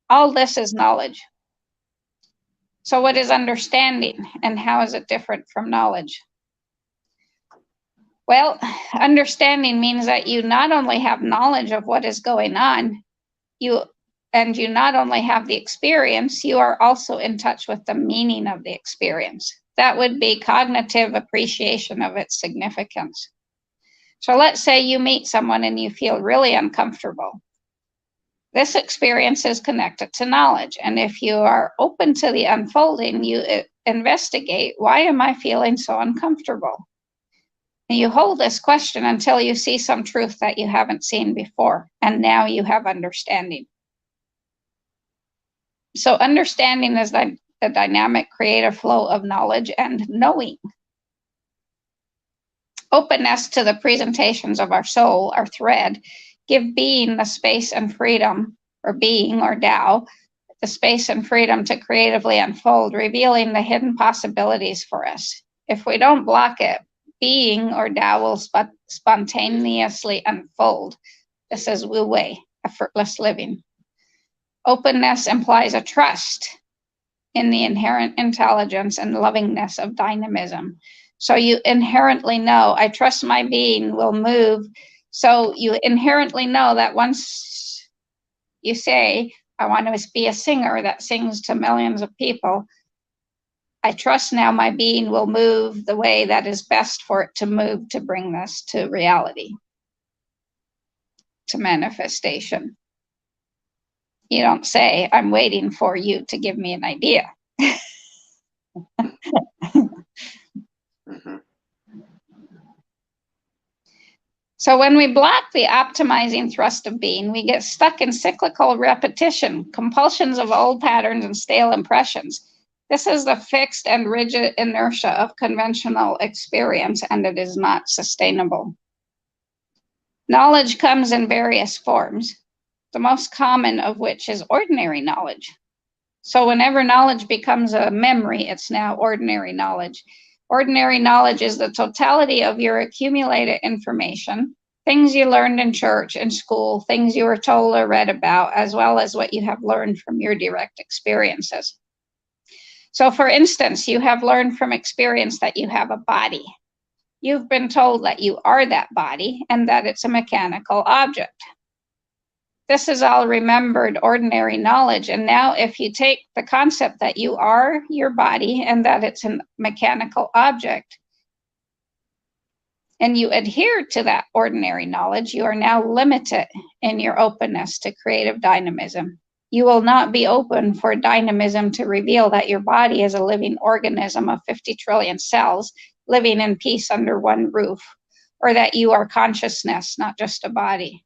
S2: All this is knowledge. So what is understanding, and how is it different from knowledge? Well, understanding means that you not only have knowledge of what is going on, you not only have the experience, you are also in touch with the meaning of the experience. That would be cognitive appreciation of its significance. So let's say you meet someone and you feel really uncomfortable. This experience is connected to knowledge. And if you are open to the unfolding, you investigate, why am I feeling so uncomfortable? And you hold this question until you see some truth that you haven't seen before. And now you have understanding. So understanding is the dynamic creative flow of knowledge and knowing. Openness to the presentations of our soul, our thread, give being the space and freedom, or being or Tao, the space and freedom to creatively unfold, revealing the hidden possibilities for us. If we don't block it, being or Tao will spontaneously unfold. This is Wu Wei, effortless living. Openness implies a trust in the inherent intelligence and lovingness of dynamism. So you inherently know, I trust my being will move. So you inherently know that once you say, I want to be a singer that sings to millions of people, I trust now my being will move the way that is best for it to move to bring this to reality, to manifestation. You don't say, I'm waiting for you to give me an idea.
S1: Mm-hmm.
S2: So when we block the optimizing thrust of being, we get stuck in cyclical repetition, compulsions of old patterns and stale impressions. This is the fixed and rigid inertia of conventional experience, and it is not sustainable. Knowledge comes in various forms, the most common of which is ordinary knowledge. So whenever knowledge becomes a memory, it's now ordinary knowledge. Ordinary knowledge is the totality of your accumulated information, things you learned in church and school, things you were told or read about, as well as what you have learned from your direct experiences. So, for instance, you have learned from experience that you have a body. You've been told that you are that body and that it's a mechanical object. This is all remembered ordinary knowledge. And now if you take the concept that you are your body and that it's a mechanical object, and you adhere to that ordinary knowledge, you are now limited in your openness to creative dynamism. You will not be open for dynamism to reveal that your body is a living organism of 50 trillion cells living in peace under one roof, or that you are consciousness, not just a body.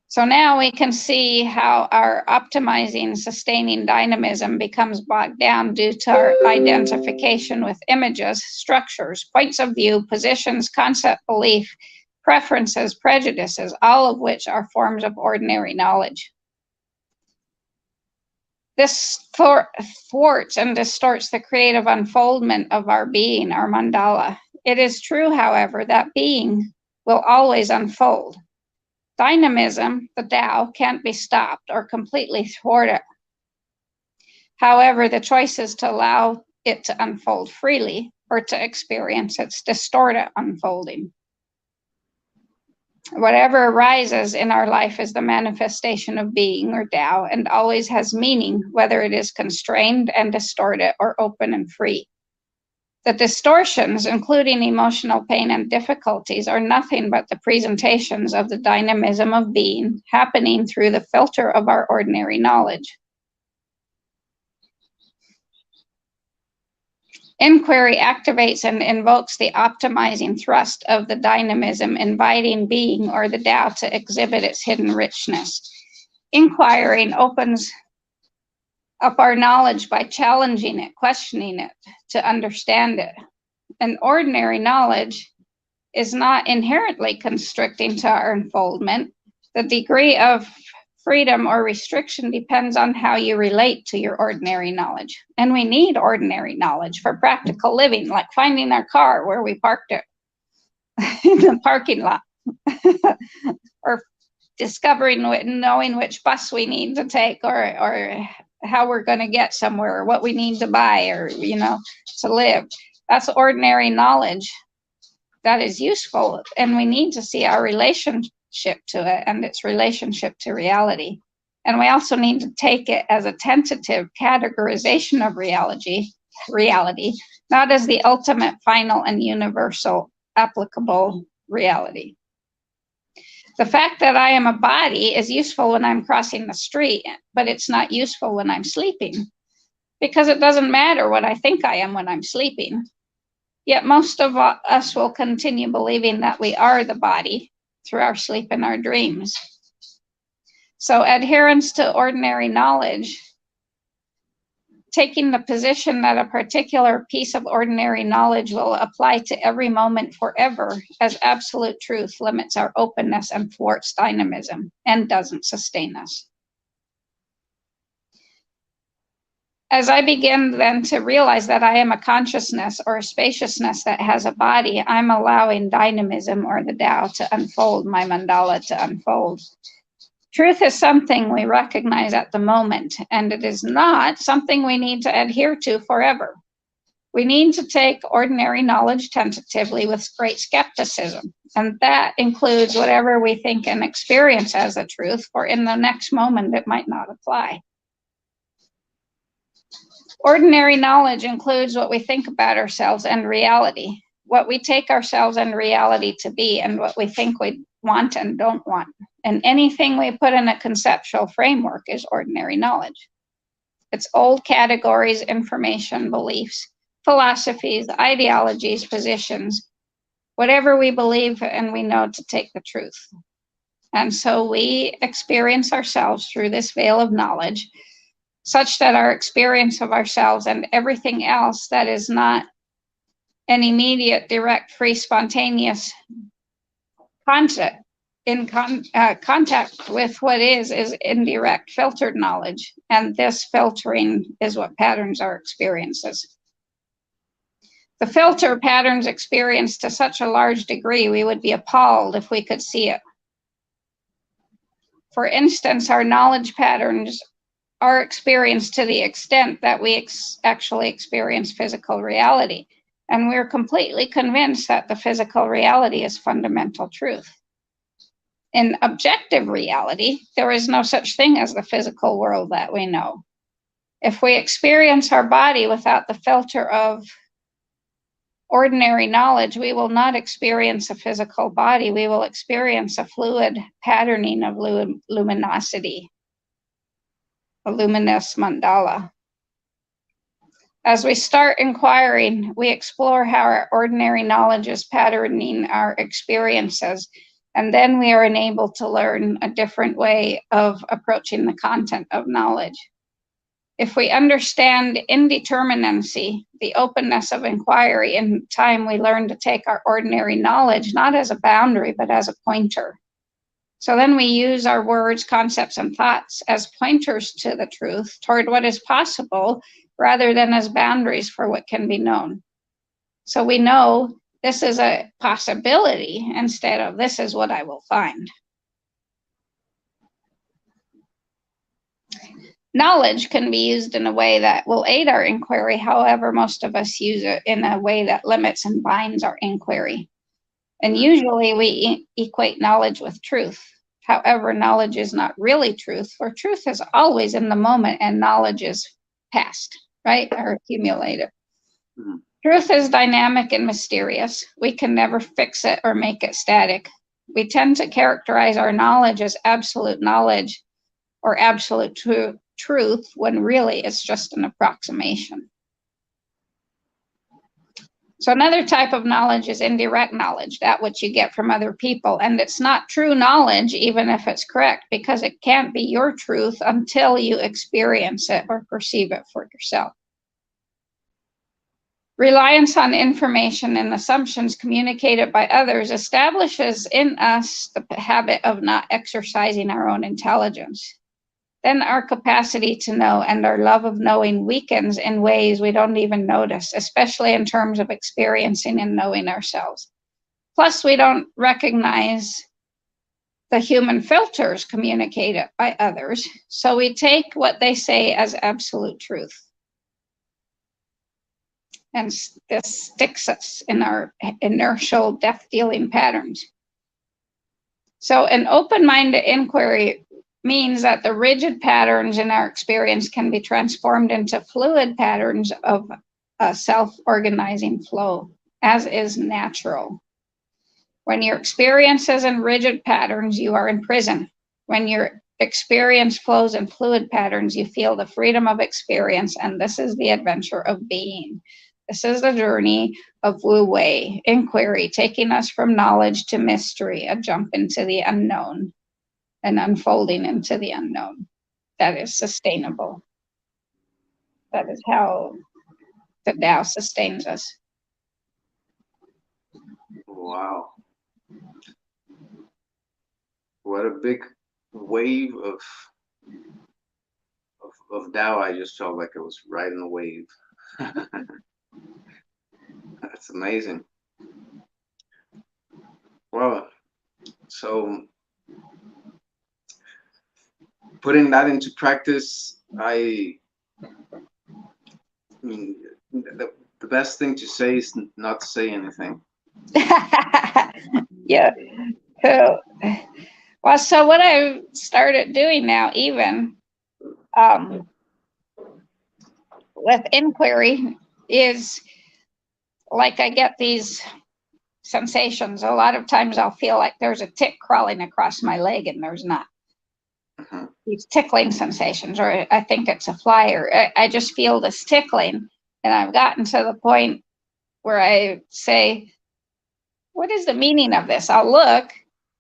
S2: So now we can see how our optimizing, sustaining dynamism becomes bogged down due to our identification with images, structures, points of view, positions, concept, belief, preferences, prejudices, all of which are forms of ordinary knowledge. This thwarts and distorts the creative unfoldment of our being, our mandala. It is true, however, that being will always unfold. Dynamism, the Tao, can't be stopped or completely thwarted. However, the choice is to allow it to unfold freely or to experience its distorted unfolding. Whatever arises in our life is the manifestation of being or Tao and always has meaning, whether it is constrained and distorted or open and free. The distortions, including emotional pain and difficulties, are nothing but the presentations of the dynamism of being happening through the filter of our ordinary knowledge. Inquiry activates and invokes the optimizing thrust of the dynamism, inviting being or the Tao to exhibit its hidden richness. Inquiring opens up our knowledge by challenging it, questioning it, to understand it. And ordinary knowledge is not inherently constricting to our unfoldment. The degree of freedom or restriction depends on how you relate to your ordinary knowledge. And we need ordinary knowledge for practical living, like finding our car where we parked it in the parking lot, or discovering, knowing which bus we need to take, or how we're going to get somewhere, or what we need to buy, or, to live. That's ordinary knowledge that is useful, and we need to see our relationship to it and its relationship to reality. And we also need to take it as a tentative categorization of reality, not as the ultimate, final, and universal applicable reality. The fact that I am a body is useful when I'm crossing the street, but it's not useful when I'm sleeping, because it doesn't matter what I think I am when I'm sleeping. Yet most of us will continue believing that we are the body through our sleep and our dreams. So adherence to ordinary knowledge, taking the position that a particular piece of ordinary knowledge will apply to every moment forever as absolute truth, limits our openness and thwarts dynamism and doesn't sustain us. As I begin then to realize that I am a consciousness or a spaciousness that has a body, I'm allowing dynamism or the Tao to unfold, my mandala to unfold. Truth is something we recognize at the moment, and it is not something we need to adhere to forever. We need to take ordinary knowledge tentatively with great skepticism, and that includes whatever we think and experience as a truth, for in the next moment it might not apply. Ordinary knowledge includes what we think about ourselves and reality, what we take ourselves and reality to be, and what we think we want and don't want. And anything we put in a conceptual framework is ordinary knowledge. It's old categories, information, beliefs, philosophies, ideologies, positions, whatever we believe and we know to take the truth. And so we experience ourselves through this veil of knowledge, such that our experience of ourselves and everything else that is not an immediate, direct, free, spontaneous concept in contact with what is indirect, filtered knowledge. And this filtering is what patterns our experiences. The filter patterns experienced to such a large degree, we would be appalled if we could see it. For instance, our knowledge patterns are experienced to the extent that we actually experience physical reality. And we're completely convinced that the physical reality is fundamental truth. In objective reality, there is no such thing as the physical world that we know. If we experience our body without the filter of ordinary knowledge, we will not experience a physical body. We will experience a fluid patterning of luminosity, a luminous mandala. As we start inquiring, we explore how our ordinary knowledge is patterning our experiences, and then we are enabled to learn a different way of approaching the content of knowledge. If we understand indeterminacy, the openness of inquiry, in time we learn to take our ordinary knowledge not as a boundary, but as a pointer. So then we use our words, concepts, and thoughts as pointers to the truth, toward what is possible, rather than as boundaries for what can be known. So we know this is a possibility instead of this is what I will find. Knowledge can be used in a way that will aid our inquiry. However, most of us use it in a way that limits and binds our inquiry. And usually we equate knowledge with truth. However, knowledge is not really truth, for truth is always in the moment and knowledge is past, right? Or accumulated. Mm-hmm. Truth is dynamic and mysterious. We can never fix it or make it static. We tend to characterize our knowledge as absolute knowledge or absolute truth, when really it's just an approximation. So another type of knowledge is indirect knowledge, that which you get from other people. And it's not true knowledge, even if it's correct, because it can't be your truth until you experience it or perceive it for yourself. Reliance on information and assumptions communicated by others establishes in us the habit of not exercising our own intelligence. Then our capacity to know and our love of knowing weakens in ways we don't even notice, especially in terms of experiencing and knowing ourselves. Plus, we don't recognize the human filters communicated by others, so we take what they say as absolute truth. And this sticks us in our inertial death-dealing patterns. So an open-minded inquiry means that the rigid patterns in our experience can be transformed into fluid patterns of a self-organizing flow, as is natural. When your experience is in rigid patterns, you are in prison. When your experience flows in fluid patterns, you feel the freedom of experience, and this is the adventure of being. This is the journey of Wu Wei, inquiry, taking us from knowledge to mystery, a jump into the unknown, and unfolding into the unknown. That is sustainable. That is how the Tao sustains us.
S1: Wow. What a big wave of Tao. I just felt like I was riding a wave. That's amazing. Well, so putting that into practice, I mean, the best thing to say is not to say anything.
S2: Yeah. Well, so what I've started doing now, even with inquiry, is like I get these sensations. A lot of times I'll feel like there's a tick crawling across my leg, and there's not. Mm-hmm. These tickling sensations, or I think it's a fly, or I just feel this tickling. And I've gotten to the point where I say, what is the meaning of this? I'll look.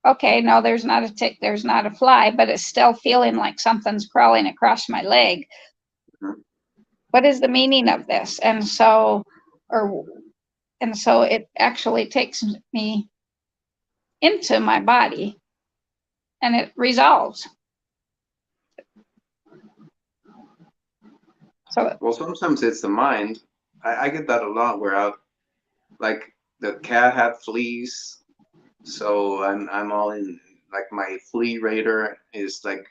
S2: Okay, no, there's not a tick, there's not a fly, but it's still feeling like something's crawling across my leg. Mm-hmm. What is the meaning of this? And so it actually takes me into my body, and it resolves.
S1: So, well, sometimes it's the mind. I get that a lot, where like the cat had fleas, so I'm all in. Like my flea radar is like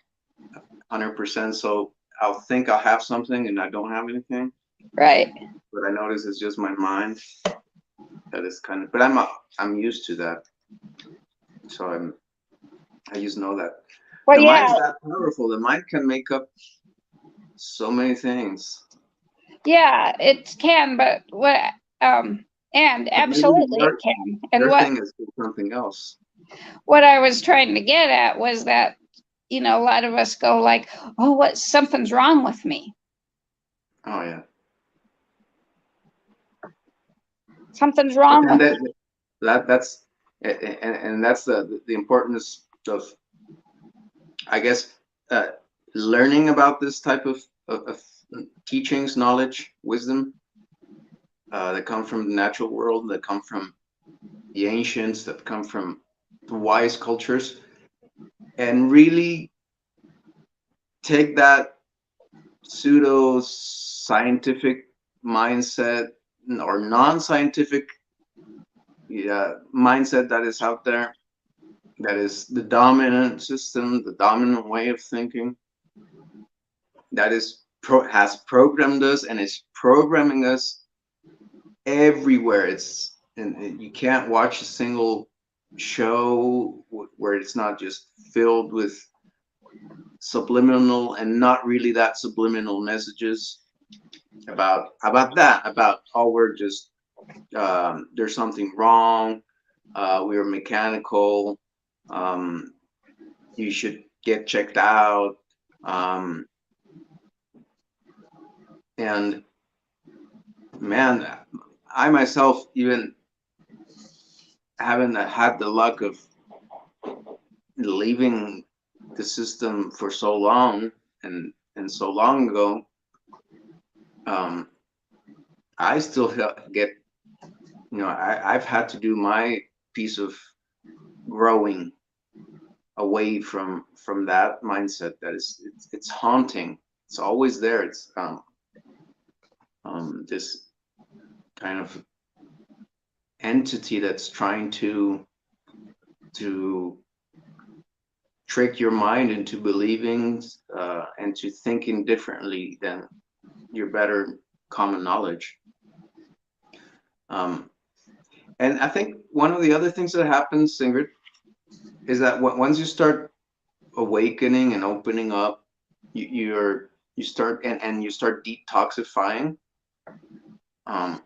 S1: 100%. So I'll think I'll have something and I don't have anything,
S2: Right.
S1: but I notice it's just my mind that is kind of. But I'm used to that, so I just know that
S2: Well,
S1: the
S2: yeah,
S1: mind's that powerful. The mind can make up so many things.
S2: yeah, it can, but and
S1: But maybe
S2: absolutely it can. And
S1: your thing is something else.
S2: what I was trying to get at was that, a lot of us go like, oh, something's wrong with me.
S1: Oh yeah.
S2: Something's
S1: But
S2: wrong
S1: then
S2: with me.
S1: that's and that's the importance of, I guess, uh, learning about this type of teachings, knowledge, wisdom that come from the natural world, that come from the ancients, that come from the wise cultures, and really take that pseudo scientific mindset or non-scientific mindset that is out there, that is the dominant system, the dominant way of thinking, that has programmed us and is programming us everywhere. And you can't watch a single show where it's not just filled with subliminal and not really that subliminal messages about oh, we're just there's something wrong, we're mechanical, um, you should get checked out, um, and man, I myself, even haven't had the luck of leaving the system for so long and so long ago, um, I still get, I've had to do my piece of growing away from that mindset that it's haunting. It's always there. It's this kind of entity that's trying to trick your mind into believing and to thinking differently than your better common knowledge. Um, and I think one of the other things that happens, Ingrid, is that once you start awakening and opening up, you start and you start detoxifying. Um,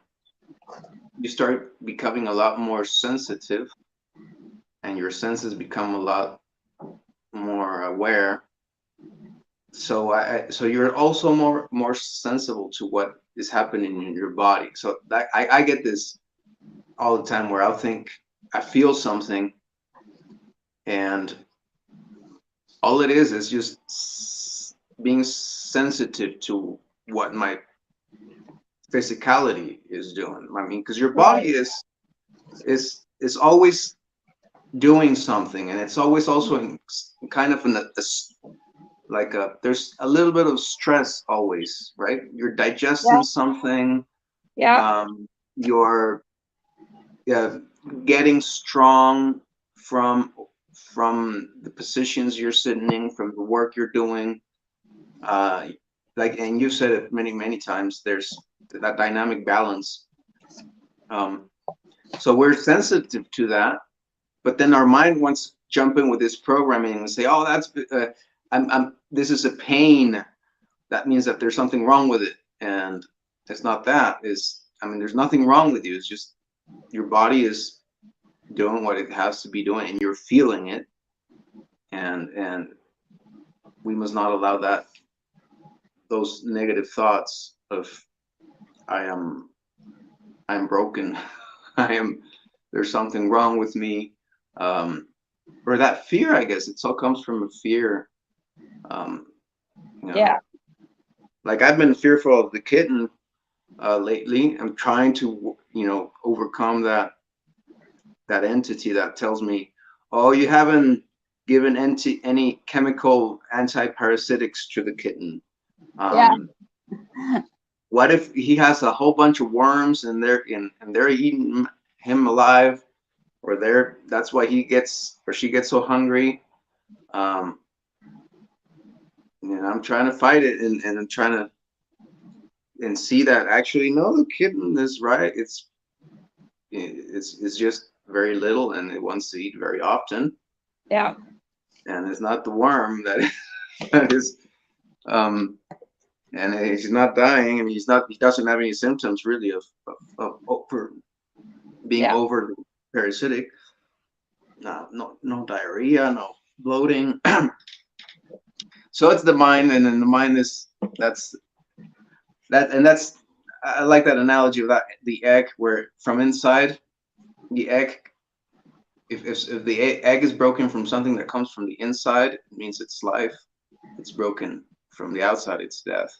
S1: you start becoming a lot more sensitive, and your senses become a lot more aware. So you're also more sensible to what is happening in your body. So that I get this all the time where I'll think I feel something, and all it is just being sensitive to what my physicality is doing. I mean, because your body is always doing something, and it's always also in kind of in like there's a little bit of stress always, right? You're digesting something,
S2: Yeah.
S1: you're getting strong from the positions you're sitting in, from the work you're doing. Like, and you've said it many times, there's that dynamic balance. Um, so we're sensitive to that, but then our mind wants to jump in with this programming and say, "Oh, that's this is a pain. That means that there's something wrong with it," and it's not that. I mean, there's nothing wrong with you. It's just your body is doing what it has to be doing, and you're feeling it, and we must not allow those negative thoughts of I am broken, there's something wrong with me, or that fear. I guess it all comes from a fear. Um,
S2: Yeah.
S1: Like I've been fearful of the kitten lately. I'm trying to overcome that entity that tells me, oh, you haven't given any chemical anti-parasitics to the kitten.
S2: Yeah.
S1: What if he has a whole bunch of worms and they're eating him alive, or that's why he gets or she gets so hungry. Um, and I'm trying to fight it, and I'm trying to and see that actually no, the kitten is right. It's just very little and it wants to eat very often.
S2: Yeah.
S1: And it's not the worm that that is and he's not dying, and he doesn't have any symptoms really of over being
S2: Yeah.
S1: over parasitic. No diarrhea, no bloating. So it's the mind, and then the mind is that's that's I like that analogy of that the egg, where from inside the egg, if the egg is broken from something that comes from the inside, it means it's life. It's broken from the outside, it's death.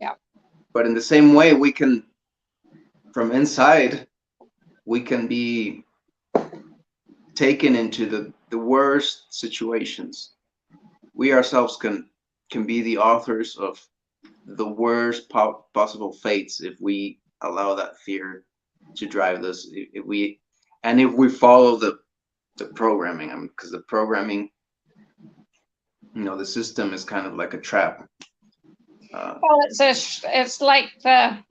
S2: Yeah.
S1: But in the same way, we can, from inside, we can be taken into the worst situations. We ourselves can be the authors of the worst possible fates if we allow that fear to drive us. If we follow the programming, because the programming, the system is kind of like a trap.
S2: Well, it's like a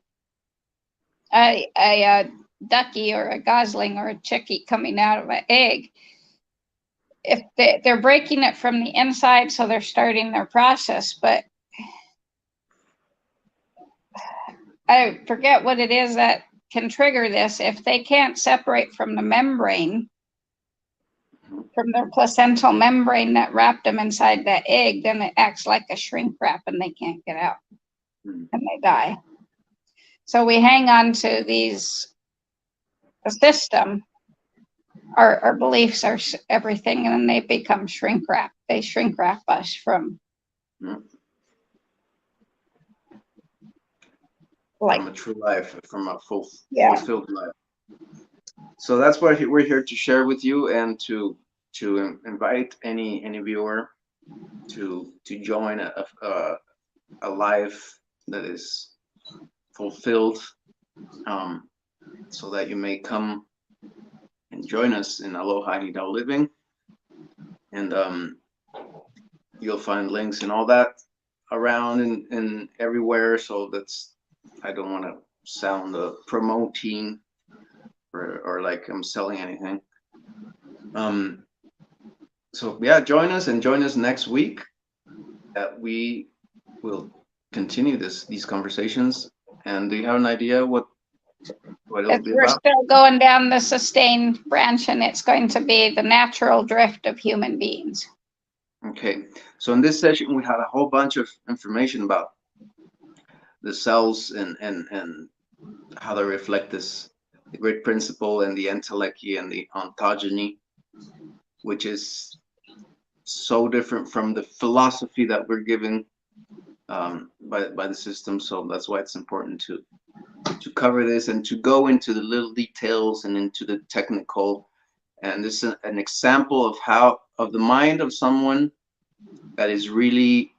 S2: ducky or a gosling or a chickie coming out of an egg. If they're breaking it from the inside, so they're starting their process, but I forget what it is that can trigger this. If they can't separate from the membrane, from their placental membrane that wrapped them inside that egg, then it acts like a shrink wrap and they can't get out and they die. So we hang on to the system. Our beliefs are everything, and then they become shrink wrap. They shrink wrap us from
S1: from a true life, from a fulfilled life. So that's what we're here to share with you, and to invite any viewer to join a life that is fulfilled, so that you may come and join us in Aloha, Ayni Living, and you'll find links and all that around and everywhere. So I don't want to sound promoting or like I'm selling anything. So yeah, join us next week, that we will continue these conversations. And do you have an idea what it'll be
S2: we're
S1: about?
S2: still going down the sustained branch, and it's going to be the natural drift of human beings.
S1: Okay, so in this session we had a whole bunch of information about the cells and how they reflect the grid principle and the entelechy and the ontogeny, which is so different from the philosophy that we're given by the system. So that's why it's important to cover this and to go into the little details and into the technical. And this is an example of the mind of someone that is really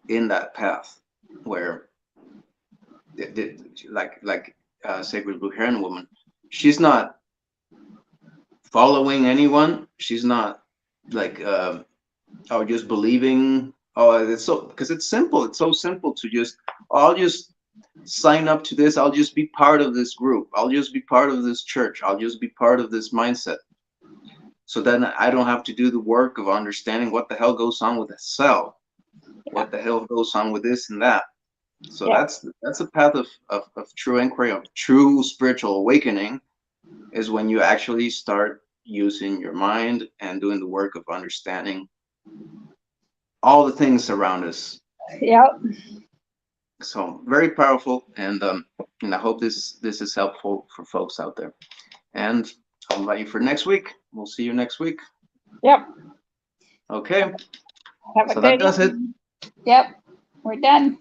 S1: in that path, where like Sacred Blue Heron woman, she's not following anyone. She's not like just believing. It's so, because it's simple. It's so simple to just, I'll just sign up to this. I'll just be part of this group. I'll just be part of this church. I'll just be part of this mindset. So then I don't have to do the work of understanding what the hell goes on with a cell, what the hell goes on with this and that. So that's a path of true inquiry, of true spiritual awakening, is when you actually start using your mind and doing the work of understanding all the things around us.
S2: Yep.
S1: So very powerful, and I hope this is helpful for folks out there. And I'll invite you for next week. We'll see you next week.
S2: Yep.
S1: Okay.
S2: Have a
S1: So
S2: good
S1: that does it.
S2: Yep. We're done.